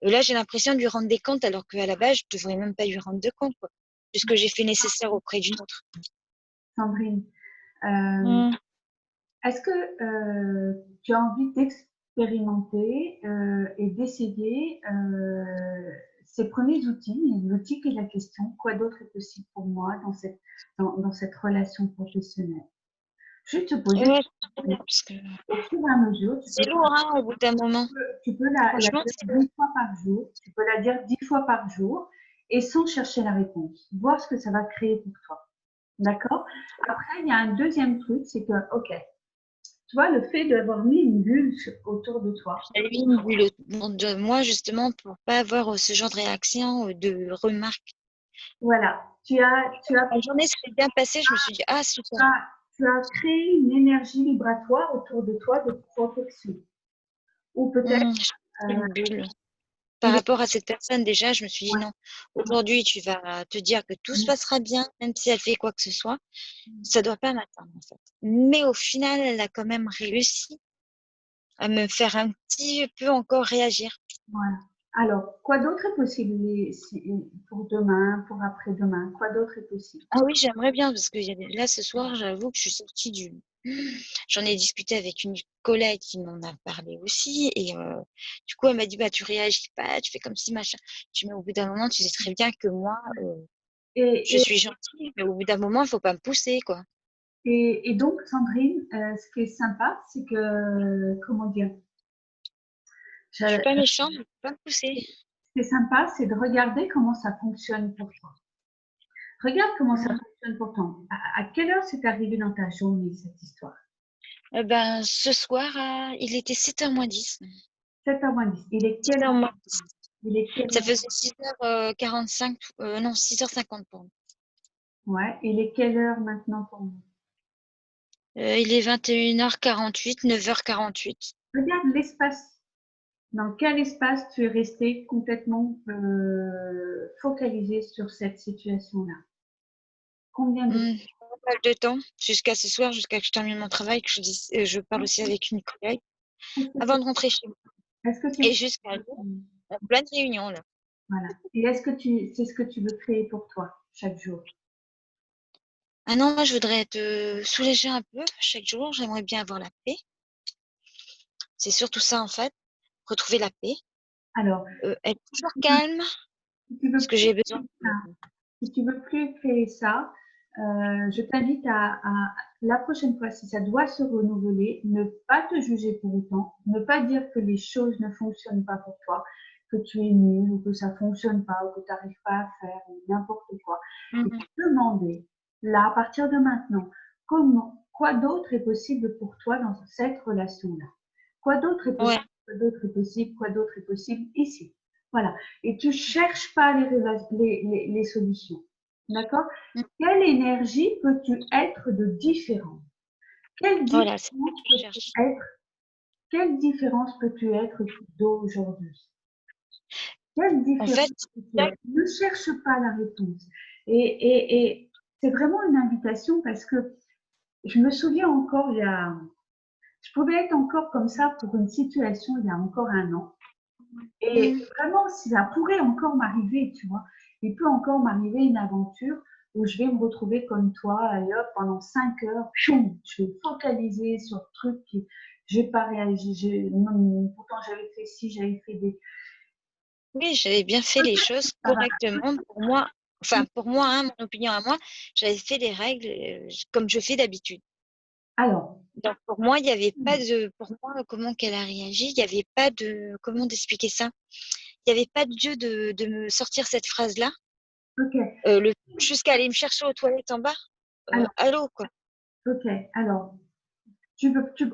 Là, j'ai l'impression de lui rendre des comptes alors qu'à la base, je devrais même pas lui rendre de comptes, quoi, puisque j'ai fait le nécessaire auprès d'une autre. Sandrine, euh, Mmh. est-ce que tu as envie d'expérimenter et d'essayer ces premiers outils, l'outil qui est la question, quoi d'autre est possible pour moi dans cette relation professionnelle? Je vais te poser Ouais, des questions. parce que Au fur et à mesure, c'est lourd, hein, au bout d'un moment. tu peux la Franchement, dire c'est 10 fois par jour, tu peux la dire 10 fois par jour et sans chercher la réponse. Voir ce que ça va créer pour toi. D'accord? Après, il y a un deuxième truc, c'est que, ok, tu vois, le fait d'avoir mis une bulle autour de toi, j'avais mis une bulle autour de moi, justement, pour pas avoir ce genre de réaction, de remarques. voilà, La journée s'est bien passée, je me suis dit, ah, super. tu as créé une énergie vibratoire autour de toi de protection. Ou peut-être, J'ai euh, une bulle. Par il est, rapport à cette personne, déjà, je me suis dit non. Aujourd'hui, tu vas te dire que tout se passera bien, même si elle fait quoi que ce soit. Ça doit pas m'atteindre, en fait. Mais au final, elle a quand même réussi à me faire un petit peu encore réagir. voilà. Alors, quoi d'autre est possible pour demain, pour après-demain? Quoi d'autre est possible? Ah oui, j'aimerais bien, parce que là, ce soir, j'avoue que je suis sortie du. J'en ai discuté avec une collègue qui m'en a parlé aussi. Et du coup, elle m'a dit, bah, tu réagis pas, tu fais comme si machin. Mais au bout d'un moment, tu sais très bien que moi, Et, je et, suis gentille, mais au bout d'un moment, il faut pas me pousser, quoi. et donc, Sandrine, ce qui est sympa, c'est que, comment dire, Je suis je- pas méchante, mais faut pas me pousser. ce qui est sympa, c'est de regarder comment ça fonctionne pour toi. Regarde comment ça Mm. fonctionne pour toi. À quelle heure c'est arrivé dans ta journée, cette histoire? Ben, ce soir, il était 7h moins 10. 7h moins 10. Il est quelle 7h moins 10. heure? Il est quelle Ça heure? faisait 6h45, non, 6h50 pour nous. Ouais, il est quelle heure maintenant pour vous? Il est 21h48, 9h48. Regarde l'espace. Dans quel espace tu es resté complètement focalisé sur cette situation-là? Combien de Pas mal de temps, jusqu'à ce soir, jusqu'à que je termine mon travail, que je parle aussi temps? avec une collègue, Est-ce que avant de rentrer chez moi. est-ce que Et tu jusqu'à là, en pleine réunion, là. voilà. Et est-ce que c'est ce que tu veux créer pour toi chaque jour? Ah non, moi, je voudrais être soulagée un peu chaque jour. J'aimerais bien avoir la paix. C'est surtout ça, en fait. Retrouver la paix. Alors, Être toujours calme, si tu veux parce que plus j'ai besoin. si tu veux plus créer ça, je t'invite la prochaine fois, si ça doit se renouveler, ne pas te juger pour autant, ne pas dire que les choses ne fonctionnent pas pour toi, que tu es nul ou que ça fonctionne pas ou que tu n'arrives pas à faire ou n'importe quoi. Et Mhm. demander, là, à partir de maintenant, quoi d'autre est possible pour toi dans cette relation-là? Quoi d'autre est Ouais, possible? Quoi d'autre est possible? Quoi d'autre est possible ici? Voilà. Et tu cherches pas les solutions. D'accord? mm, Quelle énergie peux-tu être de différent? Quelle voilà, c'est ça différence que je peux-tu cherche. être? Quelle différence peux-tu être d'aujourd'hui? Quelle En différence fait, peux-tu être? Ne cherche pas la réponse. Et c'est vraiment une invitation parce que je me souviens encore, je pouvais être encore comme ça pour une situation il y a encore un an. Et Mm. vraiment, si ça pourrait encore m'arriver, tu vois, il peut encore m'arriver une aventure où je vais me retrouver comme toi, et hop, pendant 5 heures, pioum, je vais focaliser sur le truc qui, j'ai pas réagi, pourtant j'avais fait ci, j'avais fait des, Oui, j'avais bien fait les choses ça va. correctement pour moi. Enfin, pour moi, hein, mon opinion à moi, j'avais fait les règles comme je fais d'habitude. Alors, Donc, pour moi, il n'y avait pas de. Pour moi, comment qu'elle a réagi, il n'y avait pas de. Comment d'expliquer ça? Il n'y avait pas de jeu de me sortir cette phrase-là. ok, Jusqu'à aller me chercher aux toilettes en bas. alors, Allô, quoi. ok, alors,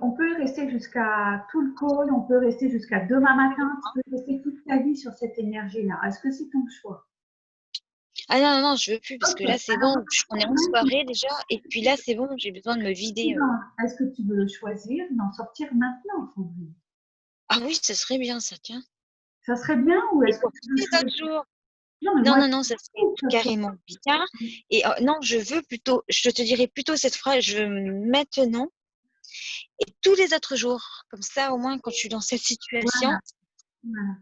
on peut rester jusqu'à tout le call, on peut rester jusqu'à demain matin, tu peux rester toute ta vie sur cette énergie-là. Est-ce que c'est ton choix? Ah non, non, non, je veux plus, parce que Ok, là, c'est alors, bon. On est en soirée déjà. Et puis là, c'est bon, j'ai besoin de me vider. est-ce que tu veux le choisir d'en sortir maintenant, Sandrine? Ah oui, ça serait bien, ça, tiens. Ça serait bien ou Et est-ce que pour tu tous veux les autres choisir? jours. Non, mais Non, moi, non, non, ça je serait veux que ça soit. carrément bien. Et non, je veux plutôt, je te dirais plutôt cette phrase, je veux maintenant et tous les autres jours. Comme ça, au moins, quand je suis dans cette situation, Voilà, voilà.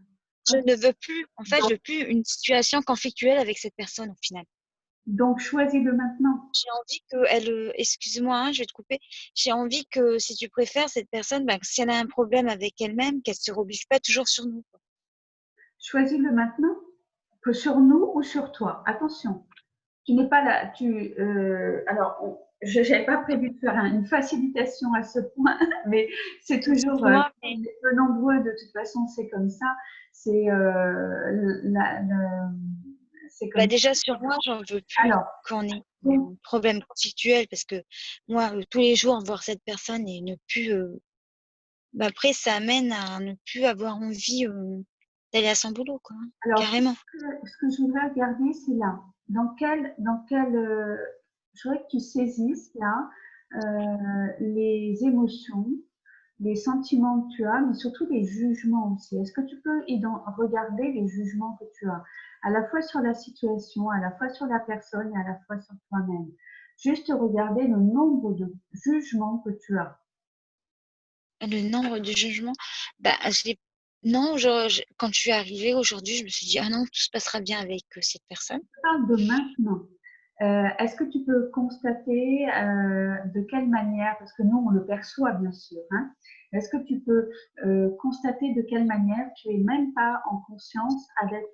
je Ok. ne veux plus, en fait, je Donc, veux plus une situation conflictuelle avec cette personne au final. donc, choisis-le maintenant. J'ai envie qu'elle, excuse-moi, hein, je vais te couper. J'ai envie que, si tu préfères, cette personne, ben, si elle a un problème avec elle-même, qu'elle se rebute pas toujours sur nous, quoi. Choisis-le maintenant, que sur nous ou sur toi. Attention, tu n'es pas là. Alors, je n'avais pas prévu de faire une facilitation à ce point, mais c'est toujours Excuse-moi, mais peu nombreux. De toute façon, c'est comme ça. C'est c'est bah comme ça. déjà sur moi, j'en veux plus Alors, qu'on ait donc, un problème conflictuel parce que moi, tous les jours, voir cette personne et ne plus. Bah après, ça amène à ne plus avoir envie d'aller à son boulot, quoi, hein, alors, carrément. ce que je voudrais regarder, c'est là. Je voudrais que tu saisisses là les émotions, les sentiments que tu as, mais surtout les jugements aussi. Est-ce que tu peux regarder les jugements que tu as, à la fois sur la situation, à la fois sur la personne et à la fois sur toi-même? Juste regarder le nombre de jugements que tu as. Le nombre de jugements, bah, non, quand je suis arrivée aujourd'hui, je me suis dit, ah non, tout se passera bien avec cette personne. Je parle de maintenant. Est-ce que tu peux constater de quelle manière, parce que nous on le perçoit bien sûr, hein, est-ce que tu peux constater de quelle manière tu es même pas en conscience avec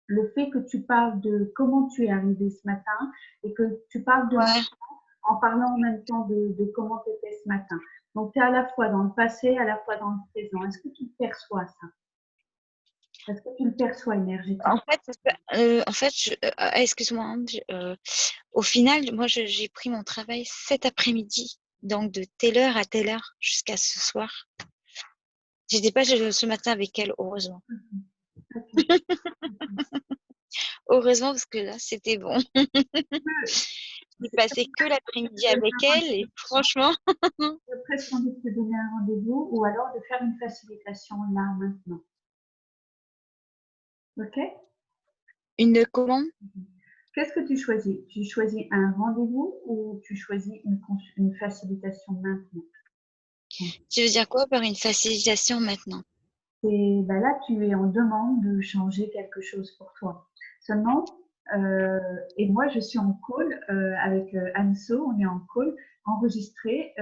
le fait que tu parles de comment tu es arrivé ce matin et que tu parles de Ouais. en parlant en même temps de comment tu étais ce matin. Donc tu es à la fois dans le passé, à la fois dans le présent. Est-ce que tu perçois ça? Est-ce que tu le perçois En énergétiquement? fait, excuse-moi, hein, au final, moi, j'ai pris mon travail cet après-midi, donc de telle heure à telle heure jusqu'à ce soir. J'étais pas ce matin avec elle, heureusement. Ok. Heureusement, parce que là, c'était bon. J'ai passé que l'après-midi avec elle et franchement, J'ai presque envie de te donner un rendez-vous ou alors de faire une facilitation là, maintenant. OK? une commande. Qu'est-ce que tu choisis? Tu choisis un rendez-vous ou tu choisis une facilitation maintenant? Tu veux dire quoi par une facilitation maintenant? Et ben là, tu es en demande de changer quelque chose pour toi. Seulement, et moi, je suis en call avec Anso, on est en call enregistré,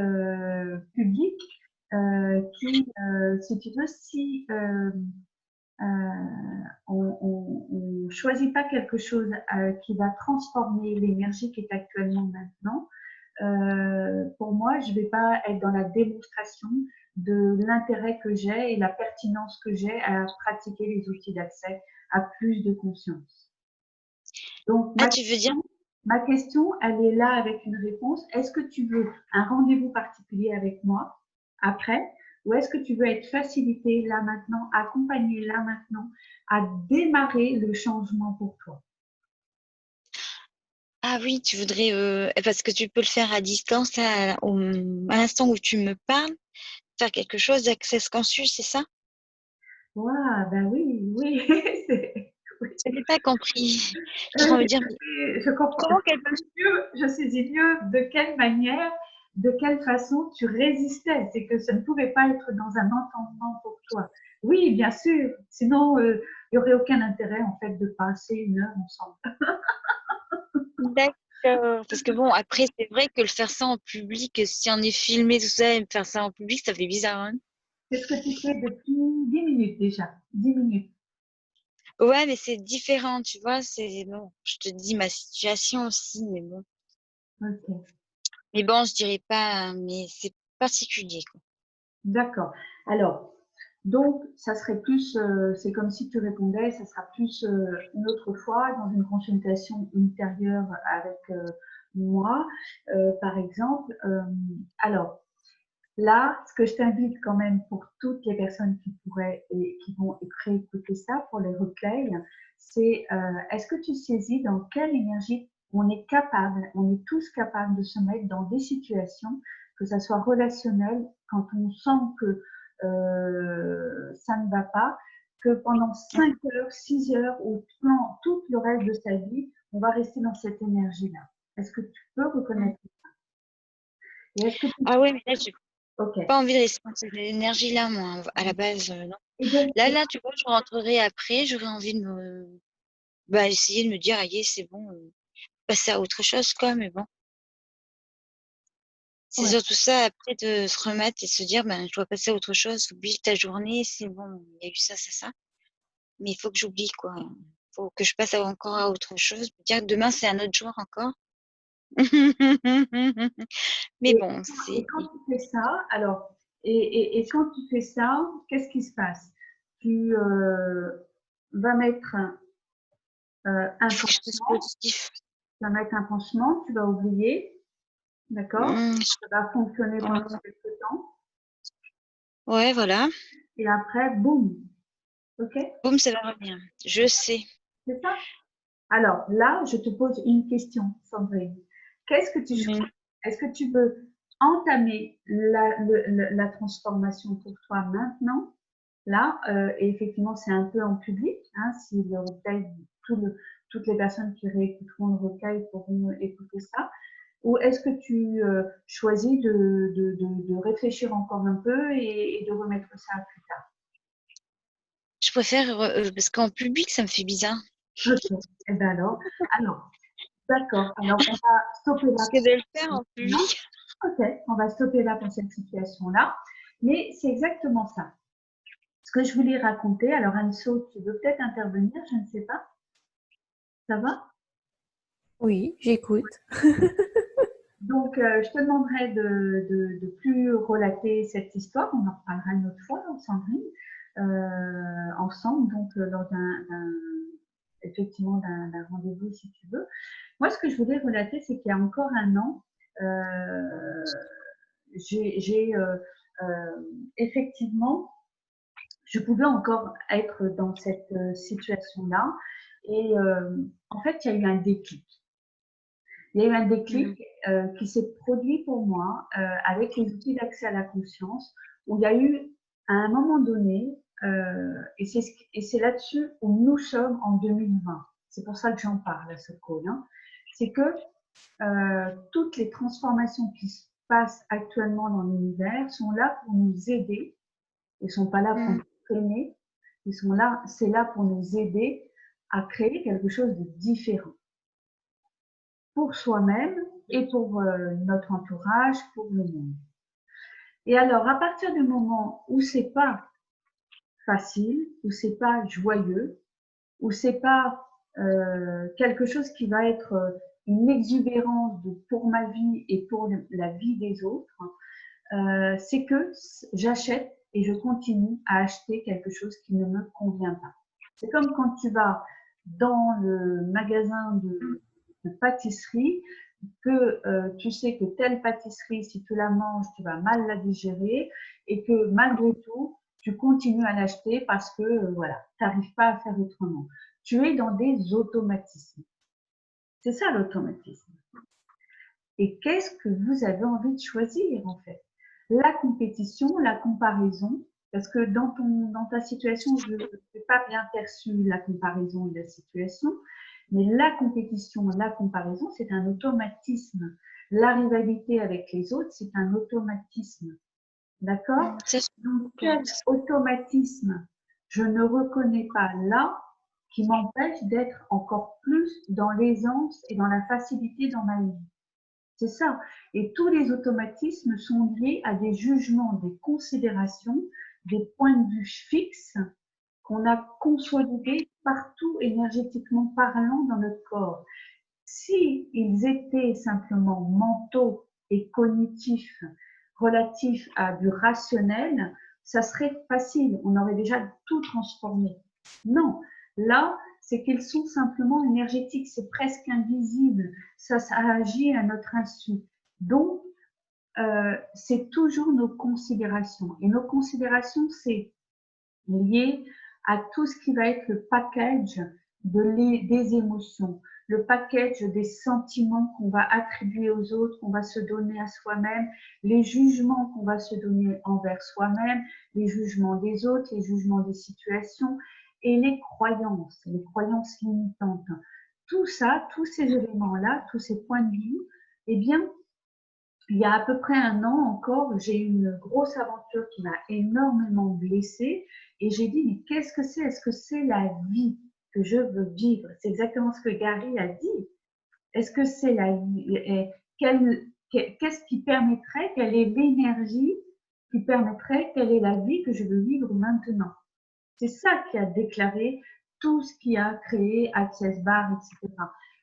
public, si tu veux, si on ne choisit pas quelque chose qui va transformer l'énergie qui est actuellement maintenant, pour moi, je ne vais pas être dans la démonstration de l'intérêt que j'ai et la pertinence que j'ai à pratiquer les outils d'accès à plus de conscience. Donc, Ah, tu veux dire, ma question, elle est là avec une réponse. Est-ce que tu veux un rendez-vous particulier avec moi après, ou est-ce que tu veux être facilité là maintenant, accompagné là maintenant, à démarrer le changement pour toi? ah oui, tu voudrais, parce que tu peux le faire à distance, là, à l'instant où tu me parles, faire quelque chose d'access conscious, c'est ça? Waouh, ben oui, oui, oui. Je n'ai pas compris. Je suis en train de me dire, mais Je comprends. comment qu'elle peut. Je saisis mieux de quelle manière de quelle façon tu résistais. C'est que ça ne pouvait pas être dans un entendement pour toi. Oui, bien sûr. Sinon, il n'y aurait aucun intérêt, en fait, de passer 1 heure ensemble. D'accord. Parce que bon, après, c'est vrai que le faire ça en public, si on est filmé, tout ça, et faire ça en public, ça fait bizarre, hein. C'est ce que tu fais depuis 10 minutes déjà. 10 minutes. Ouais, mais c'est différent, tu vois. C'est bon, je te dis ma situation aussi, mais bon. Ok. Mais bon, je dirais pas, mais c'est particulier, quoi. D'accord. Alors, donc, ça serait plus, c'est comme si tu répondais, ça sera plus une autre fois dans une consultation ultérieure avec moi, par exemple. Alors, là, ce que je t'invite quand même pour toutes les personnes qui pourraient et qui vont réécouter ça pour les replays, c'est est-ce que tu saisis dans quelle énergie on est capable, on est tous capables de se mettre dans des situations, que ça soit relationnel, quand on sent que ça ne va pas, que pendant 5 heures, 6 heures ou tout le reste de sa vie, on va rester dans cette énergie-là. Est-ce que tu peux reconnaître ça? Et est-ce que tu... Ah ouais, mais là, j'ai Ok. pas envie de rester dans cette énergie-là, moi, à la base, non. Et donc, Là, tu vois, je rentrerai après, j'aurais envie de essayer de me dire, aïe, c'est bon, passer à autre chose, quoi, mais bon. C'est ouais. surtout ça, après, de se remettre et se dire, ben, je dois passer à autre chose, oublie ta journée, c'est bon, il y a eu ça, ça. Mais il faut que j'oublie, quoi. Il faut que je passe encore à autre chose. Me dire, demain, c'est un autre jour encore. Mais Et, bon, et c'est. quand tu fais ça, alors, et quand tu fais ça, qu'est-ce qui se passe? Tu vas mettre un Il faut que je reste pansement, positif. tu vas mettre un pansement, tu vas oublier, d'accord? Ça va fonctionner pendant quelques temps, Ouais, voilà. et après, boum, ok? Boum, ça va revenir. Je sais. C'est ça? Alors là, je te pose une question, Sandrine. Qu'est-ce que tu choisis? Est-ce que tu veux entamer la transformation pour toi maintenant? Là, et effectivement, c'est un peu en public, hein, si le replay, toutes les personnes qui réécouteront le replay pourront écouter ça. Ou est-ce que tu choisis de réfléchir encore un peu et de remettre ça plus tard? Je préfère, parce qu'en public, ça me fait bizarre. Ok. Eh bien alors, d'accord. Alors, on va stopper là Parce pour que de le cette faire en situation-là. public. Ok, on va stopper là pour cette situation-là. Mais c'est exactement ça. Ce que je voulais raconter, alors Anne-Sophie, tu veux peut-être intervenir, je ne sais pas. Ça va? Oui, j'écoute. Donc, je te demanderai de plus relater cette histoire. On en reparlera une autre fois, Sandrine, ensemble, donc lors effectivement d'un rendez-vous, si tu veux. Moi, ce que je voulais relater, c'est qu'il y a encore 1 an, j'ai effectivement, je pouvais encore être dans cette situation-là. Et en fait, il y a eu un déclic. Il y a eu un déclic qui s'est produit pour moi avec les outils d'accès à la conscience, où il y a eu, à un moment donné, et c'est là-dessus où nous sommes en 2020. C'est pour ça que j'en parle à ce call. Hein. C'est que toutes les transformations qui se passent actuellement dans l'univers sont là pour nous aider. Ils ne sont pas là pour nous freiner. Ils sont là, c'est là pour nous aider à créer quelque chose de différent pour soi-même et pour notre entourage, pour le monde. Et alors, à partir du moment où c'est pas facile, où c'est pas joyeux, où c'est pas quelque chose qui va être une exubérance pour ma vie et pour la vie des autres, c'est que j'achète et je continue à acheter quelque chose qui ne me convient pas. C'est comme quand tu vas dans le magasin de pâtisserie, que tu sais que telle pâtisserie, si tu la manges, tu vas mal la digérer et que malgré tout, tu continues à l'acheter parce que voilà, tu n'arrives pas à faire autrement. Tu es dans des automatismes. C'est ça l'automatisme. Et qu'est-ce que vous avez envie de choisir en fait? La compétition, la comparaison, parce que dans ta situation, je n'ai pas bien perçu la comparaison de la situation, mais la compétition, la comparaison, c'est un automatisme. La rivalité avec les autres, c'est un automatisme. D'accord? Ça, Donc, quel automatisme je ne reconnais pas là qui m'empêche d'être encore plus dans l'aisance et dans la facilité dans ma vie? C'est ça. Et tous les automatismes sont liés à des jugements, des considérations, des points de vue fixes qu'on a consolidés partout énergétiquement parlant dans notre corps. Si ils étaient simplement mentaux et cognitifs relatifs à du rationnel, ça serait facile, on aurait déjà tout transformé. Non, là, c'est qu'ils sont simplement énergétiques, c'est presque invisible, ça agit à notre insu. Donc, c'est toujours nos considérations. Et nos considérations, c'est lié à tout ce qui va être le package des émotions, le package des sentiments qu'on va attribuer aux autres, qu'on va se donner à soi-même, les jugements qu'on va se donner envers soi-même, les jugements des autres, les jugements des situations et les croyances limitantes. Tout ça, tous ces éléments-là, tous ces points de vue, eh bien, il y a à peu près un an encore, j'ai eu une grosse aventure qui m'a énormément blessée et j'ai dit, mais qu'est-ce que c'est? Est-ce que c'est la vie que je veux vivre? C'est exactement ce que Gary a dit. Est-ce que c'est la vie? Qu'est-ce qui permettrait, quelle est l'énergie qui permettrait, quelle est la vie que je veux vivre maintenant? C'est ça qui a déclaré tout ce qui a créé Access Bar, etc.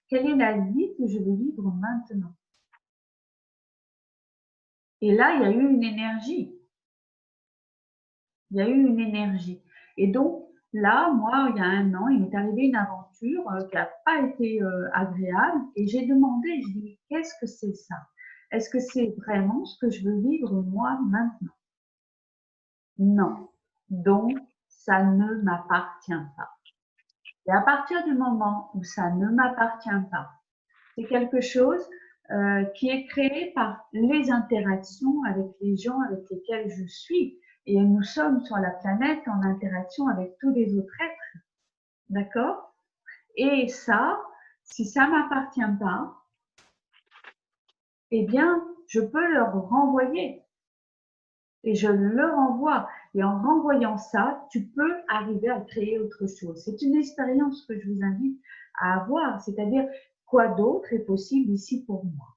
Quelle est la vie que je veux vivre maintenant? Et là, il y a eu une énergie. Il y a eu une énergie. Et donc, là, moi, il y a un an, il m'est arrivé une aventure qui n'a pas été agréable. Et j'ai demandé, je dis, qu'est-ce que c'est ça? Est-ce que c'est vraiment ce que je veux vivre moi maintenant? Non. Donc, ça ne m'appartient pas. Et à partir du moment où ça ne m'appartient pas, c'est quelque chose qui est créé par les interactions avec les gens avec lesquels je suis. Et nous sommes sur la planète en interaction avec tous les autres êtres. D'accord? Et ça, si ça ne m'appartient pas, eh bien, je peux leur renvoyer. Et je le renvoie. Et en renvoyant ça, tu peux arriver à créer autre chose. C'est une expérience que je vous invite à avoir, c'est-à-dire quoi d'autre est possible ici pour moi?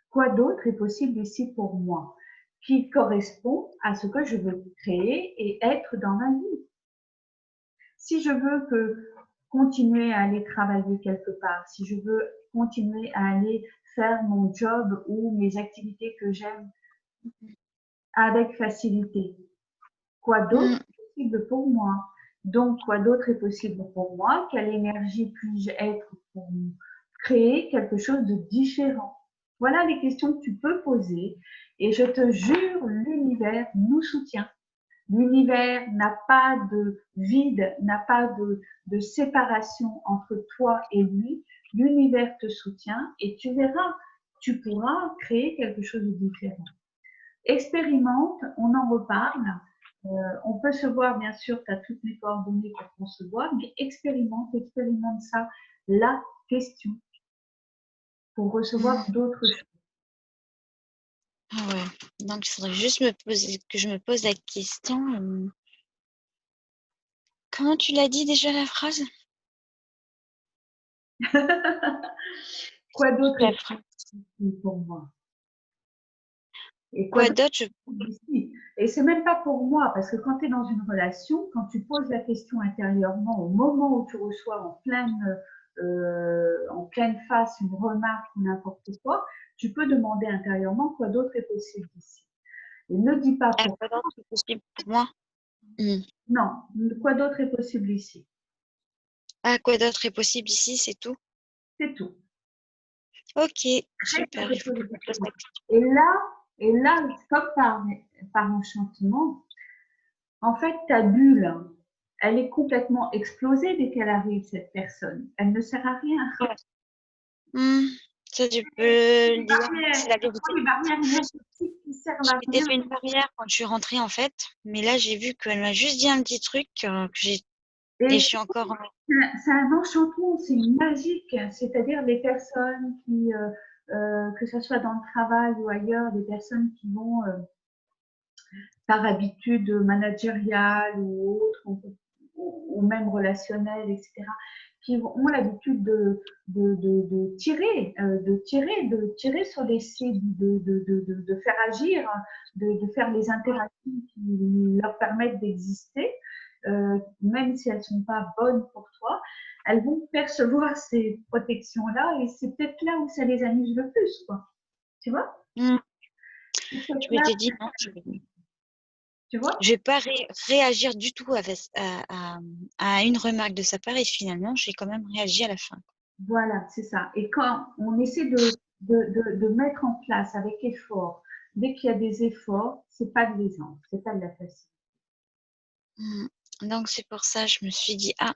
Quoi d'autre est possible ici pour moi qui correspond à ce que je veux créer et être dans ma vie? Si je veux continuer à aller travailler quelque part, si je veux continuer à aller faire mon job ou mes activités que j'aime avec facilité, quoi d'autre est possible pour moi? Donc, quoi d'autre est possible pour moi? Quelle énergie puis-je être pour créer quelque chose de différent? Voilà les questions que tu peux poser et je te jure, l'univers nous soutient. L'univers n'a pas de vide, n'a pas de séparation entre toi et lui. L'univers te soutient et tu verras, tu pourras créer quelque chose de différent. Expérimente, on en reparle. On peut se voir, bien sûr, tu as toutes les coordonnées pour qu'on se voit, mais expérimente ça, la question, pour recevoir d'autres choses. Ah ouais. Donc, il faudrait juste que je me pose la question. Comment tu l'as dit déjà la phrase? Quoi d'autre La est phrase. possible pour moi? Et Quoi d'autre? ici? Et c'est même pas pour moi, parce que quand tu es dans une relation, quand tu poses la question intérieurement, au moment où tu reçois en pleine face une remarque ou n'importe quoi, tu peux demander intérieurement quoi d'autre est possible ici. Et ne dis pas Ah, pour quoi d'autre est possible pour moi? non, quoi d'autre est possible ici? Ah, quoi d'autre est possible ici, c'est tout? C'est tout. Ok, super. Il faut que je me pose la question. Et là, comme par enchantement, en fait, ta bulle, elle est complètement explosée dès qu'elle arrive, cette personne. Elle ne sert à rien. Ça, tu peux le dire. C'est la Les vérité. barrières énergétiques qui servent à Je m'étais rien. fait une barrière quand je suis rentrée, en fait. Mais là, j'ai vu qu'elle m'a juste dit un petit truc et je Et suis encore. c'est un enchantement, c'est magique. C'est-à-dire les personnes qui que ce soit dans le travail ou ailleurs, des personnes qui vont, par habitude managériale ou autre, ou même relationnelle, etc., qui ont l'habitude de tirer, de tirer sur les cibles, de faire agir, de faire les interactions qui leur permettent d'exister, même si elles ne sont pas bonnes pour toi, elles vont percevoir ces protections-là et c'est peut-être là où ça les amuse le plus, quoi. Tu vois? Mm. C'est Je peut-être là, m'étais dit, non, tu vois? je vais pas réagir du tout à une remarque de sa part et finalement, j'ai quand même réagi à la fin. Voilà, c'est ça. Et quand on essaie de mettre en place avec effort, dès qu'il y a des efforts, c'est pas de l'aisance, c'est pas de la facilité. Mm. Donc, c'est pour ça, je me suis dit, ah,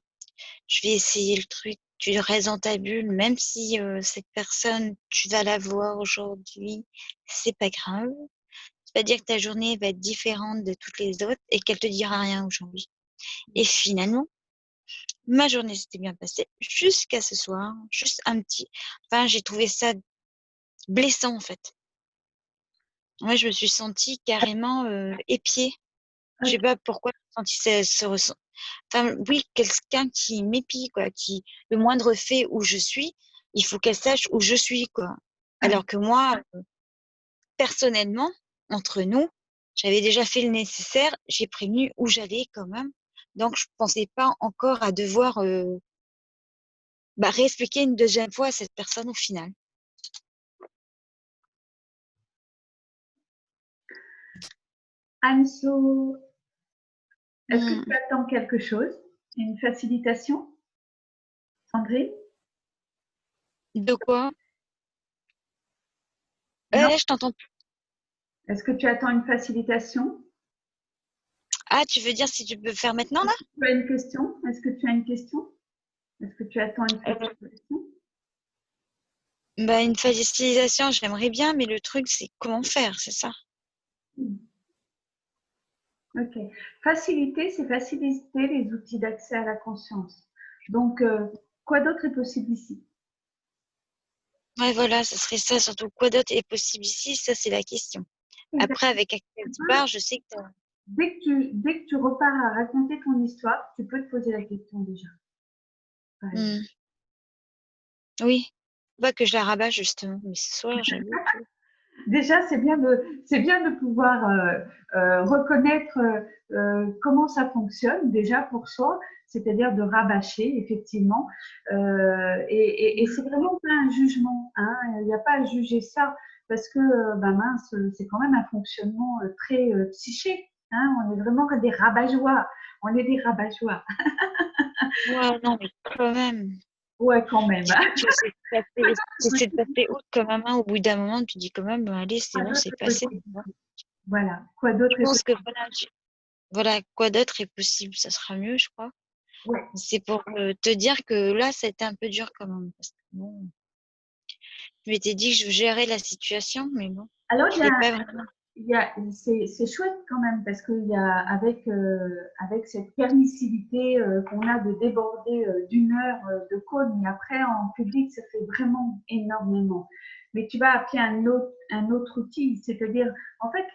je vais essayer le truc. Tu restes dans ta bulle, même si cette personne, tu vas la voir aujourd'hui, c'est pas grave. C'est pas dire que ta journée va être différente de toutes les autres et qu'elle te dira rien aujourd'hui. Et finalement, ma journée s'était bien passée jusqu'à ce soir, juste un petit. Enfin, j'ai trouvé ça blessant en fait. Moi, je me suis sentie carrément épiée. Je sais Ok. pas pourquoi j'ai senti ce ressent. Enfin, oui, quelqu'un qui m'épie, quoi, qui, le moindre fait où je suis, il faut qu'elle sache où je suis, quoi. Alors que moi, personnellement, entre nous, j'avais déjà fait le nécessaire, j'ai prévenu où j'allais quand même. Donc, je pensais pas encore à devoir réexpliquer une deuxième fois à cette personne au final. Anso, est-ce que Hmm. tu attends quelque chose? Une facilitation, Sandrine? De quoi? Non? Je t'entends plus. Est-ce que tu attends une facilitation? Ah, tu veux dire si tu peux faire maintenant, là? Tu as une question? Est-ce que tu as une question? Est-ce que tu attends une Euh, facilitation? Une facilitation, j'aimerais bien, mais le truc, c'est comment faire, c'est ça? Ok. Faciliter, c'est faciliter les outils d'accès à la conscience. Donc, quoi d'autre est possible ici? Ouais, voilà, ce serait ça, surtout quoi d'autre est possible ici, ça c'est la question. Après, Exactement. avec Active je sais que Dès que tu repars à raconter ton histoire, tu peux te poser la question déjà. Par exemple. Hmm. Oui, pas que je la rabats justement, mais ce soir, j'avoue que. Déjà, c'est bien de pouvoir reconnaître comment ça fonctionne déjà pour soi, c'est-à-dire de rabâcher effectivement. Et c'est vraiment pas un jugement, hein. Il n'y a pas à juger ça parce que mince, c'est quand même un fonctionnement très psyché. Hein. On est vraiment des rabat-joie. On est des rabat-joie. Ouais, non, mais quand même. Ouais, quand même. Tu essaies de passer outre quand même, hein, au bout d'un moment, tu dis quand même, allez, c'est Quoi bon, d'autre c'est est passé. possible? Voilà. Quoi d'autre Je est pense que possible? voilà, quoi d'autre est possible, ça sera mieux, je crois. Ouais. C'est pour te dire que là, c'était un peu dur quand même. Parce que bon, je m'étais dit que je gérais la situation, mais bon, Alors, je l'ai pas vraiment. c'est chouette quand même parce qu'il y a avec cette permissivité qu'on a de déborder d'une heure de call, mais après en public ça fait vraiment énormément. Mais tu vas appeler un autre outil, c'est-à-dire en fait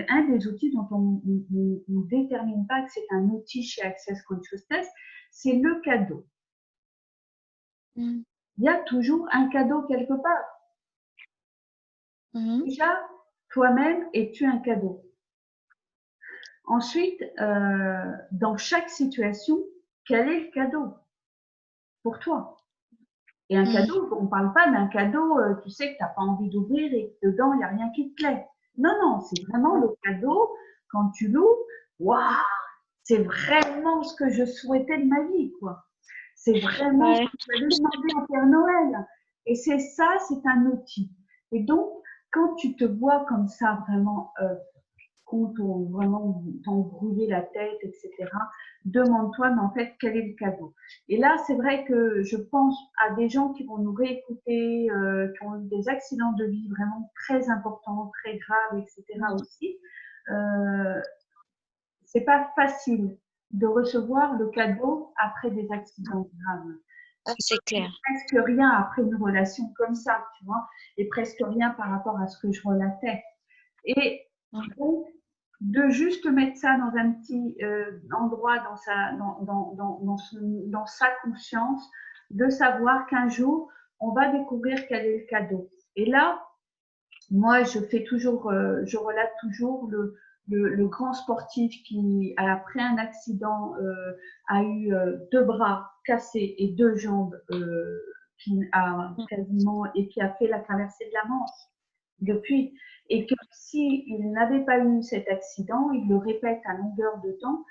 un des outils dont on ne détermine pas que c'est un outil chez Access Consciousness, c'est le cadeau. Mhm. Il y a toujours un cadeau quelque part. Mhm. Déjà, toi-même es-tu un cadeau? Ensuite, dans chaque situation, quel est le cadeau pour toi? Et un Mhm. cadeau, on ne parle pas d'un cadeau, tu sais, que tu n'as pas envie d'ouvrir et que dedans, il n'y a rien qui te plaît. Non, non, c'est vraiment le cadeau, quand tu l'ouvres, waouh, c'est vraiment ce que je souhaitais de ma vie, quoi. C'est vraiment ce Ouais. que j'avais demandé au Père Noël. Et c'est ça, c'est un outil. Et donc, quand tu te vois comme ça, vraiment, où t'ont vraiment t'embrouillé la tête, etc. Demande-toi, mais en fait, quel est le cadeau? Et là, c'est vrai que je pense à des gens qui vont nous réécouter, qui ont eu des accidents de vie vraiment très importants, très graves, etc. Mhm. aussi. Euh, c'est pas facile de recevoir le cadeau après des accidents graves. Ah, c'est clair. Presque rien après une relation comme ça, tu vois, et presque rien par rapport à ce que je relatais. Et Ouais. donc, de juste mettre ça dans un petit endroit dans sa conscience, de savoir qu'un jour, on va découvrir quel est le cadeau. Et là, moi, je relate toujours le grand sportif qui, après un accident, a eu 2 bras cassés et 2 jambes qui a quasiment et qui a fait la traversée de la Manche depuis. Et que s'il n'avait pas eu cet accident, il le répète à longueur de temps,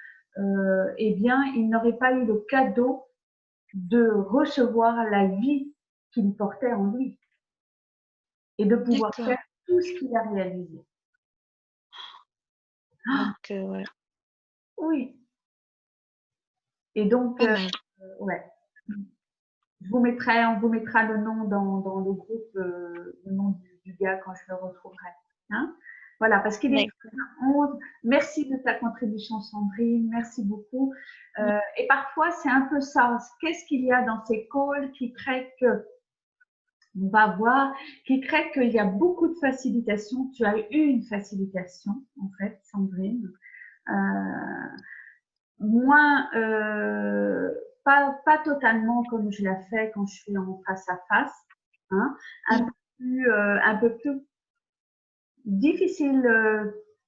eh bien, il n'aurait pas eu le cadeau de recevoir la vie qu'il portait en lui et de pouvoir D'accord. faire tout ce qu'il a réalisé. Donc, ouais, Oui. Et donc, pas mal. ouais. On vous mettra le nom dans le groupe, le nom du gars quand je le retrouverai. Hein, voilà, parce qu'il est D'accord. 11. Merci de ta contribution, Sandrine. Merci beaucoup. Et parfois, c'est un peu ça. Qu'est-ce qu'il y a dans ces calls qui crée que, on va voir, qui crée qu'il y a beaucoup de facilitation. Tu as eu une facilitation, en fait, Sandrine. Moins, pas totalement comme je la fais quand je suis en face à face, hein, un peu plus difficile,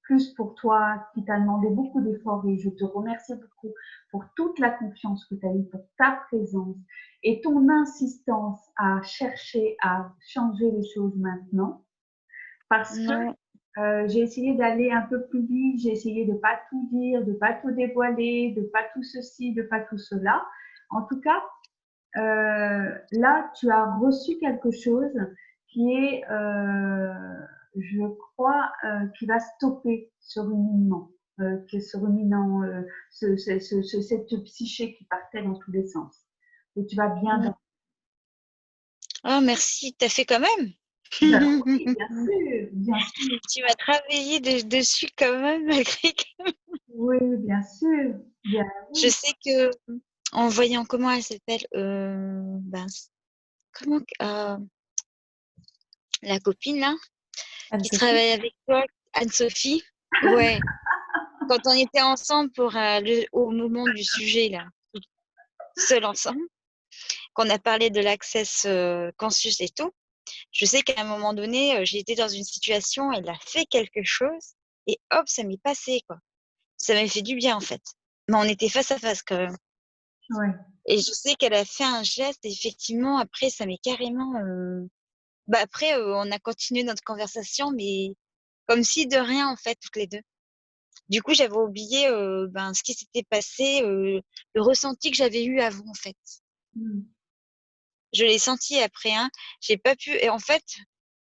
plus pour toi, qui t'a demandé beaucoup d'efforts et je te remercie beaucoup pour toute la confiance que tu as eue, pour ta présence et ton insistance à chercher à changer les choses maintenant parce que Non. j'ai essayé d'aller un peu plus vite, j'ai essayé de pas tout dire, de pas tout dévoiler, de pas tout ceci, de pas tout cela. En tout cas, là, tu as reçu quelque chose qui est, je crois, qui va stopper ce ruminement, ce ruminant, cette psyché qui partait dans tous les sens. Et tu vas bien dans. Oh, merci. T'as fait quand même. Ben oui, bien sûr, bien sûr. Tu m'as travaillé dessus quand même, malgré que Oui, bien sûr. Bien je oui. sais que en voyant comment elle s'appelle, ben, comment la copine là, qui Anne-Sophie? travaille avec toi, Anne-Sophie. Ouais. Quand on était ensemble pour au moment du sujet là, seul ensemble, qu'on a parlé de l'access conscious et tout. Je sais qu'à un moment donné, j'ai été dans une situation, elle a fait quelque chose et hop, ça m'est passé quoi. Ça m'a fait du bien en fait. Mais on était face à face quand même. Ouais. Et je sais qu'elle a fait un geste et effectivement après ça m'est carrément bah après on a continué notre conversation mais comme si de rien en fait toutes les deux. Du coup, j'avais oublié ben ce qui s'était passé, le ressenti que j'avais eu avant en fait. Mm. Je l'ai senti après hein. J'ai pas pu et en fait,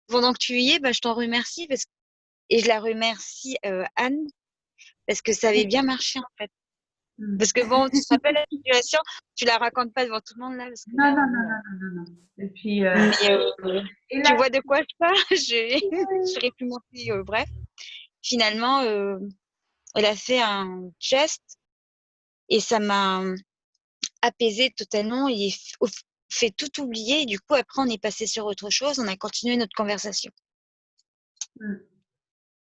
pendant que tu y es, bah, je t'en remercie et je la remercie Anne parce que ça avait bien marché en fait. Mm. Parce que bon, tu te rappelles la situation, tu la racontes pas devant tout le monde là parce que Non, là non, non, bon. non, non, non, non. Et puis, Mais et tu là, vois de quoi je parle, j'aurais pu monter bref. Finalement, elle a fait un geste et ça m'a apaisée totalement et fait tout oublier. Et du coup, après, on est passé sur autre chose, on a continué notre conversation. mm,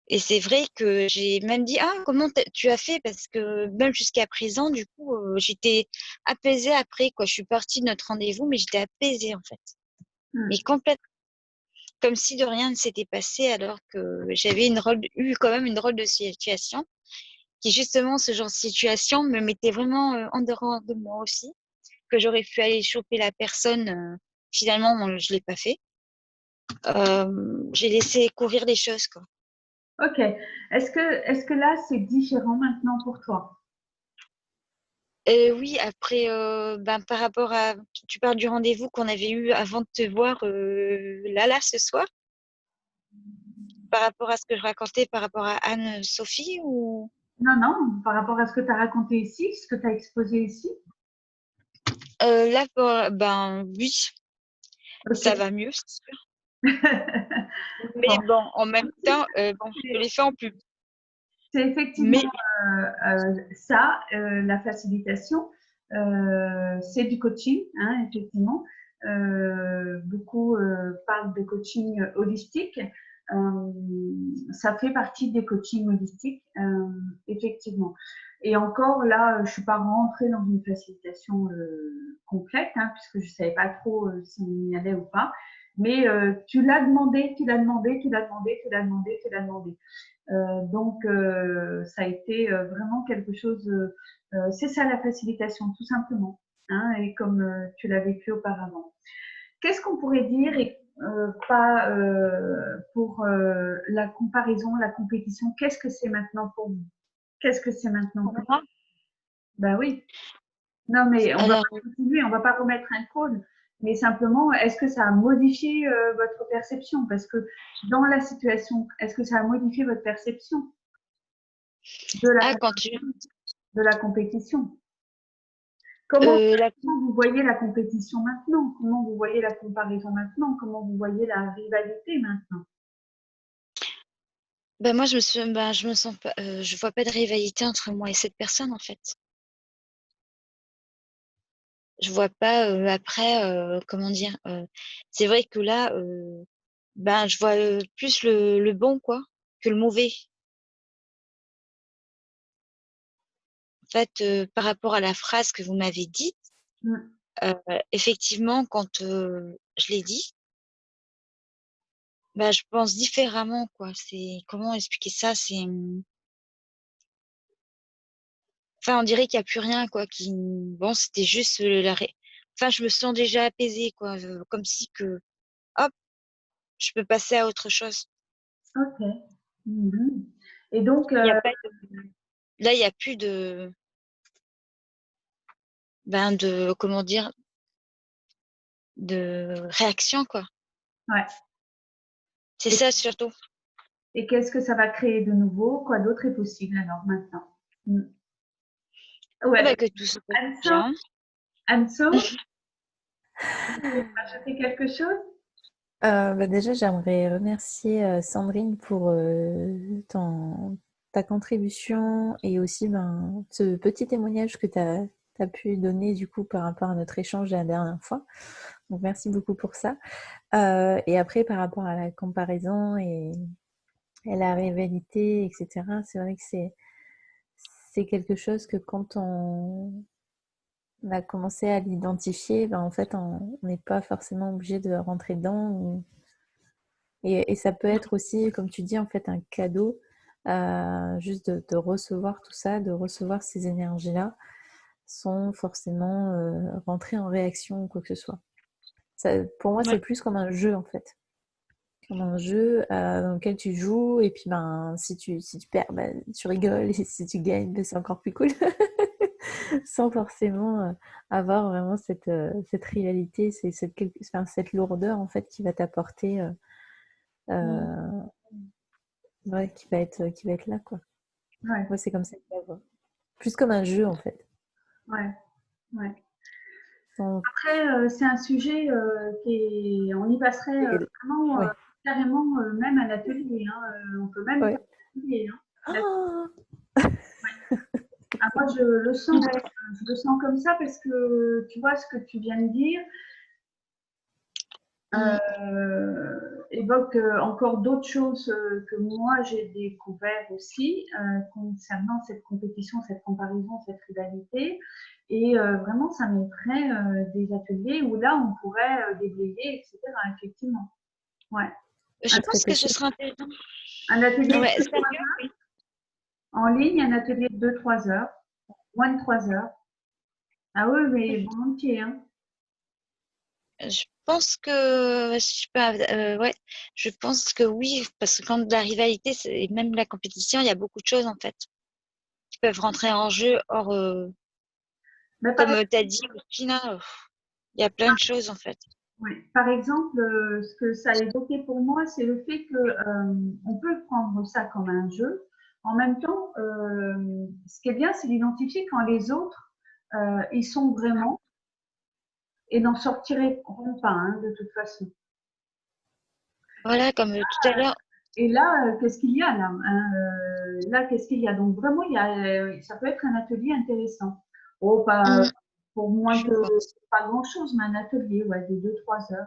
Et c'est vrai que j'ai même dit, ah, comment tu as fait? Parce que même jusqu'à présent, du coup, j'étais apaisée après, quoi. Je suis partie de notre rendez-vous, mais j'étais apaisée, en fait. Mais mm, complètement. Comme si de rien ne s'était passé, alors que j'avais eu quand même une drôle de situation, qui justement, ce genre de situation me mettait vraiment en dehors de moi aussi, que j'aurais pu aller choper la personne. Finalement, je l'ai pas fait. J'ai laissé courir les choses, quoi. ok. Est-ce que là, c'est différent maintenant pour toi? Oui, après, ben, par rapport à, tu parles du rendez-vous qu'on avait eu avant de te voir là, ce soir, par rapport à ce que je racontais, par rapport à Anne-Sophie ou Non, non, par rapport à ce que tu as raconté ici, ce que tu as exposé ici. là, ben oui, Ok. ça va mieux, c'est sûr. Mais Bon, bon, en même temps, bon, je l'ai fait en pub. c'est effectivement Mais ça, la facilitation. C'est du coaching, hein, effectivement. Beaucoup parlent de coaching holistique. Ça fait partie des coachings holistiques, effectivement. Et encore là, je suis pas rentrée dans une facilitation complète, hein, puisque je savais pas trop si on y allait ou pas. Mais tu l'as demandé, tu l'as demandé, tu l'as demandé, tu l'as demandé, tu l'as demandé. Donc, ça a été vraiment quelque chose. C'est ça la facilitation, tout simplement. Hein, et comme tu l'as vécu auparavant. Qu'est-ce qu'on pourrait dire et pas pour la comparaison, la compétition? Qu'est-ce que c'est maintenant pour vous? Qu'est-ce que c'est maintenant Pour pour moi, Ben oui. Non, mais on va alors, pas continuer, on va pas remettre un call. Mais simplement, est-ce que ça a modifié votre perception? Parce que dans la situation, est-ce que ça a modifié votre perception de la, quand tu, de la compétition? Comment la vous voyez la compétition maintenant? Comment vous voyez la comparaison maintenant? Comment vous voyez la rivalité maintenant? Ben moi, je me sens pas, je vois pas de rivalité entre moi et cette personne, en fait. Je vois pas, après, comment dire, c'est vrai que là, ben, je vois plus le bon, quoi, que le mauvais. En fait, par rapport à la phrase que vous m'avez dite, Mm. effectivement, quand je l'ai dit, bah, je pense différemment, quoi. C'est comment expliquer ça? Enfin, on dirait qu'il y a plus rien, quoi. Bon, c'était juste enfin, je me sens déjà apaisée, quoi. Comme si que, hop, je peux passer à autre chose. Ok. Mhm. Et donc, Il y a pas Là, il y a plus comment dire, de réaction, quoi. ouais. C'est Et, ça surtout. et qu'est-ce que ça va créer de nouveau? Quoi d'autre est possible alors maintenant? Mm. Ah bah, Ouais. que tout se passe Anso, bien. Anso, tu veux rajouter quelque chose? Bah déjà, j'aimerais remercier Sandrine pour ta contribution et aussi ce petit témoignage que tu as pu donner du coup par rapport à notre échange la dernière fois. Donc merci beaucoup pour ça. Et après, par rapport à la comparaison et la rivalité, etc., c'est vrai que c'est quelque chose que quand on a commencé à l'identifier, ben en fait, on n'est pas forcément obligé de rentrer dedans. Et ça peut être aussi, comme tu dis, en fait, un cadeau, juste de recevoir tout ça, de recevoir ces énergies-là, sans forcément rentrer en réaction ou quoi que ce soit. Ça, pour moi, Ouais. c'est plus comme un jeu, en fait. Comme un jeu dans lequel tu joues, et puis si tu perds, ben, tu rigoles, et si tu gagnes, ben, c'est encore plus cool. Sans forcément avoir vraiment cette réalité, cette lourdeur, en fait, qui va t'apporter... Mm. ouais, qui va être là, quoi. Ouais, Moi, c'est comme ça que je la vois. Plus comme un jeu, en fait. ouais, ouais. Sans- Après, c'est un sujet qui est, on y passerait et- vraiment Ouais. carrément même à l'atelier. Hein, on peut même faire Ouais. un atelier. Hein. Ah, Ah, moi, je le sens comme ça parce que tu vois ce que tu viens de dire Mm. évoque encore d'autres choses que moi j'ai découvert aussi concernant cette compétition, cette comparaison, cette rivalité. Et vraiment, ça mériterait des ateliers où là, on pourrait déblayer, etc. Effectivement. Ouais. Je Un, ça serait pense que ce possible. sera intéressant. un atelier Ouais, de sérieux, oui. en ligne, un atelier de 2-3 heures, moins de 3 heures. Ah oui, mais volontiers. Hein. Je pense que, je sais pas, ouais, je pense que oui, parce que quand la rivalité, et même la compétition, il y a beaucoup de choses en fait qui peuvent rentrer en jeu. Or, Mais comme tu as dit, Christina, il y a plein de choses en fait. oui. Par exemple, ce que ça a évoqué pour moi, c'est le fait que on peut prendre ça comme un jeu. En même temps, ce qui est bien, c'est d'identifier quand les autres ils sont vraiment et n'en sortiront pas hein, de toute façon. Voilà, comme tout à l'heure. Et là, qu'est-ce qu'il y a là hein, là, qu'est-ce qu'il y a? Donc vraiment, ça peut être un atelier intéressant. Oh, pas Mm. Pour moins je de, pense. pas grand-chose, mais un atelier, ouais, de 2-3 heures.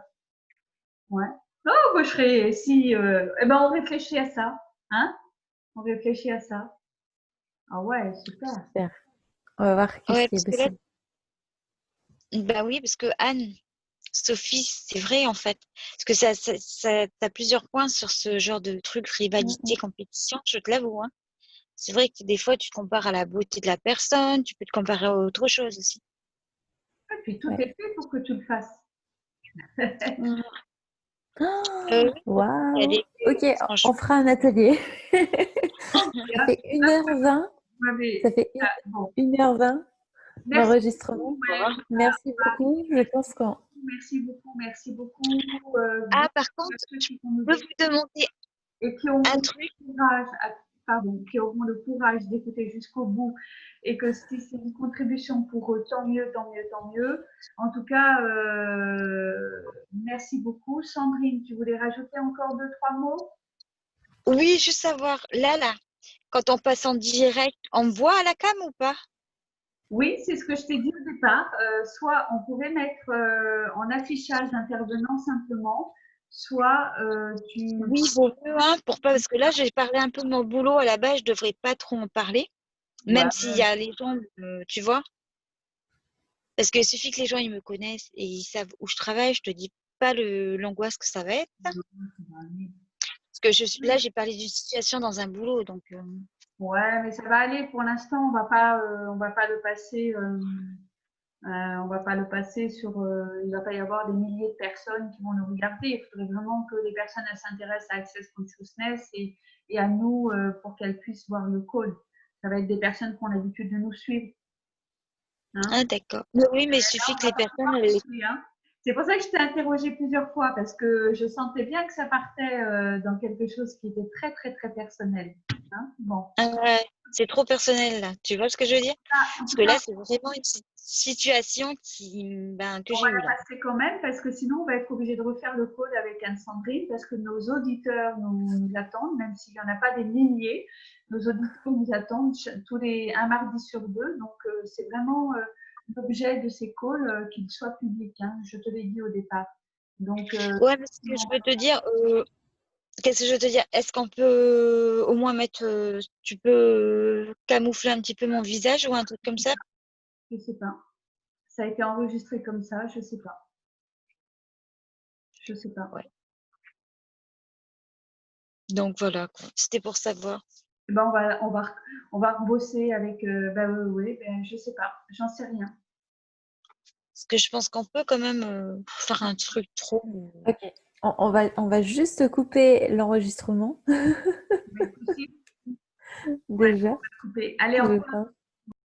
Ouais. Oh, bah, je serais, si, eh ben, on réfléchit à ça, hein? On réfléchit à ça. Ah ouais, super. Super. On va voir qu'est-ce Ouais, qui est parce que là, possible. bah oui, parce que Anne, Sophie, c'est vrai en fait. Parce que t'as plusieurs points sur ce genre de truc, rivalité, compétition, je te l'avoue, hein. C'est vrai que des fois, tu te compares à la beauté de la personne, tu peux te comparer à autre chose aussi. Et puis tout Ouais. est fait pour que tu le fasses. Mm. Oui, il y a Waouh! des Ok, on franchement. fera un atelier. Ça fait Là, 1h20. vous Ça m'avez- fait ah, bon, 1h20 merci beaucoup. d'enregistrement. Ouais, Merci beaucoup. Je pense qu'on... merci beaucoup, merci beaucoup. Ah, Beaucoup par à contre, ceux je qui vont nous peux écouter vous demander et qui un auront truc. le courage, pardon, qui auront le courage d'écouter jusqu'au bout et que si c'est une contribution pour eux, tant mieux, tant mieux, tant mieux. En tout cas, merci beaucoup. Sandrine, tu voulais rajouter encore 2, 3 mots? Oui, juste savoir, là, quand on passe en direct, on me voit à la cam ou pas? Oui, c'est ce que je t'ai dit au départ. Soit on pouvait mettre en affichage d'intervenants simplement, soit tu... Oui, vaut mieux, hein, pour pas, parce que là, j'ai parlé un peu de mon boulot à la base, je devrais pas trop en parler, Ouais, même s'il y a les gens, tu vois, parce qu'il suffit que les gens, ils me connaissent et ils savent où je travaille, je te dis pas l'angoisse que ça va être, parce que là, j'ai parlé d'une situation dans un boulot, donc, ouais, mais ça va aller. Pour l'instant, on va pas le passer. On va pas le passer sur. Il va pas y avoir des milliers de personnes qui vont nous regarder. Il faudrait vraiment que les personnes s'intéressent à Access Consciousness et à nous pour qu'elles puissent voir le call. Ça va être des personnes qui ont l'habitude de nous suivre. Hein. ah, d'accord. Mais oui, mais il suffit que les personnes, Hein. C'est pour ça que je t'ai interrogé plusieurs fois parce que je sentais bien que ça partait dans quelque chose qui était très très très personnel. Hein. Bon. ah ouais, c'est trop personnel, là, tu vois ce que je veux dire? En Parce tout que cas, là, c'est vraiment une situation que on va j'ai eue là. la passer quand même parce que sinon on va être obligé de refaire le call avec Anne-Sandrine parce que nos auditeurs nous attendent, même s'il n'y en a pas des milliers. Nos auditeurs nous attendent un mardi sur 2. Donc c'est vraiment l'objet de ces calls qu'ils soient publics. Hein, je te l'ai dit au départ. Donc Ouais, mais ce que je veux te dire, qu'est-ce que je veux te dire? Est-ce qu'on peut au moins mettre, tu peux camoufler un petit peu mon visage ou un truc comme ça? je sais pas. Ça a été enregistré comme ça, je sais pas. Je sais pas. Ouais. Donc voilà, quoi. C'était pour savoir. Eh ben, on va bosser avec. Oui, ben, je sais pas. J'en sais rien. Parce que je pense qu'on peut quand même faire un truc trop. Ok. On va juste couper l'enregistrement Mais si, déjà. couper. Allez, Je on pense.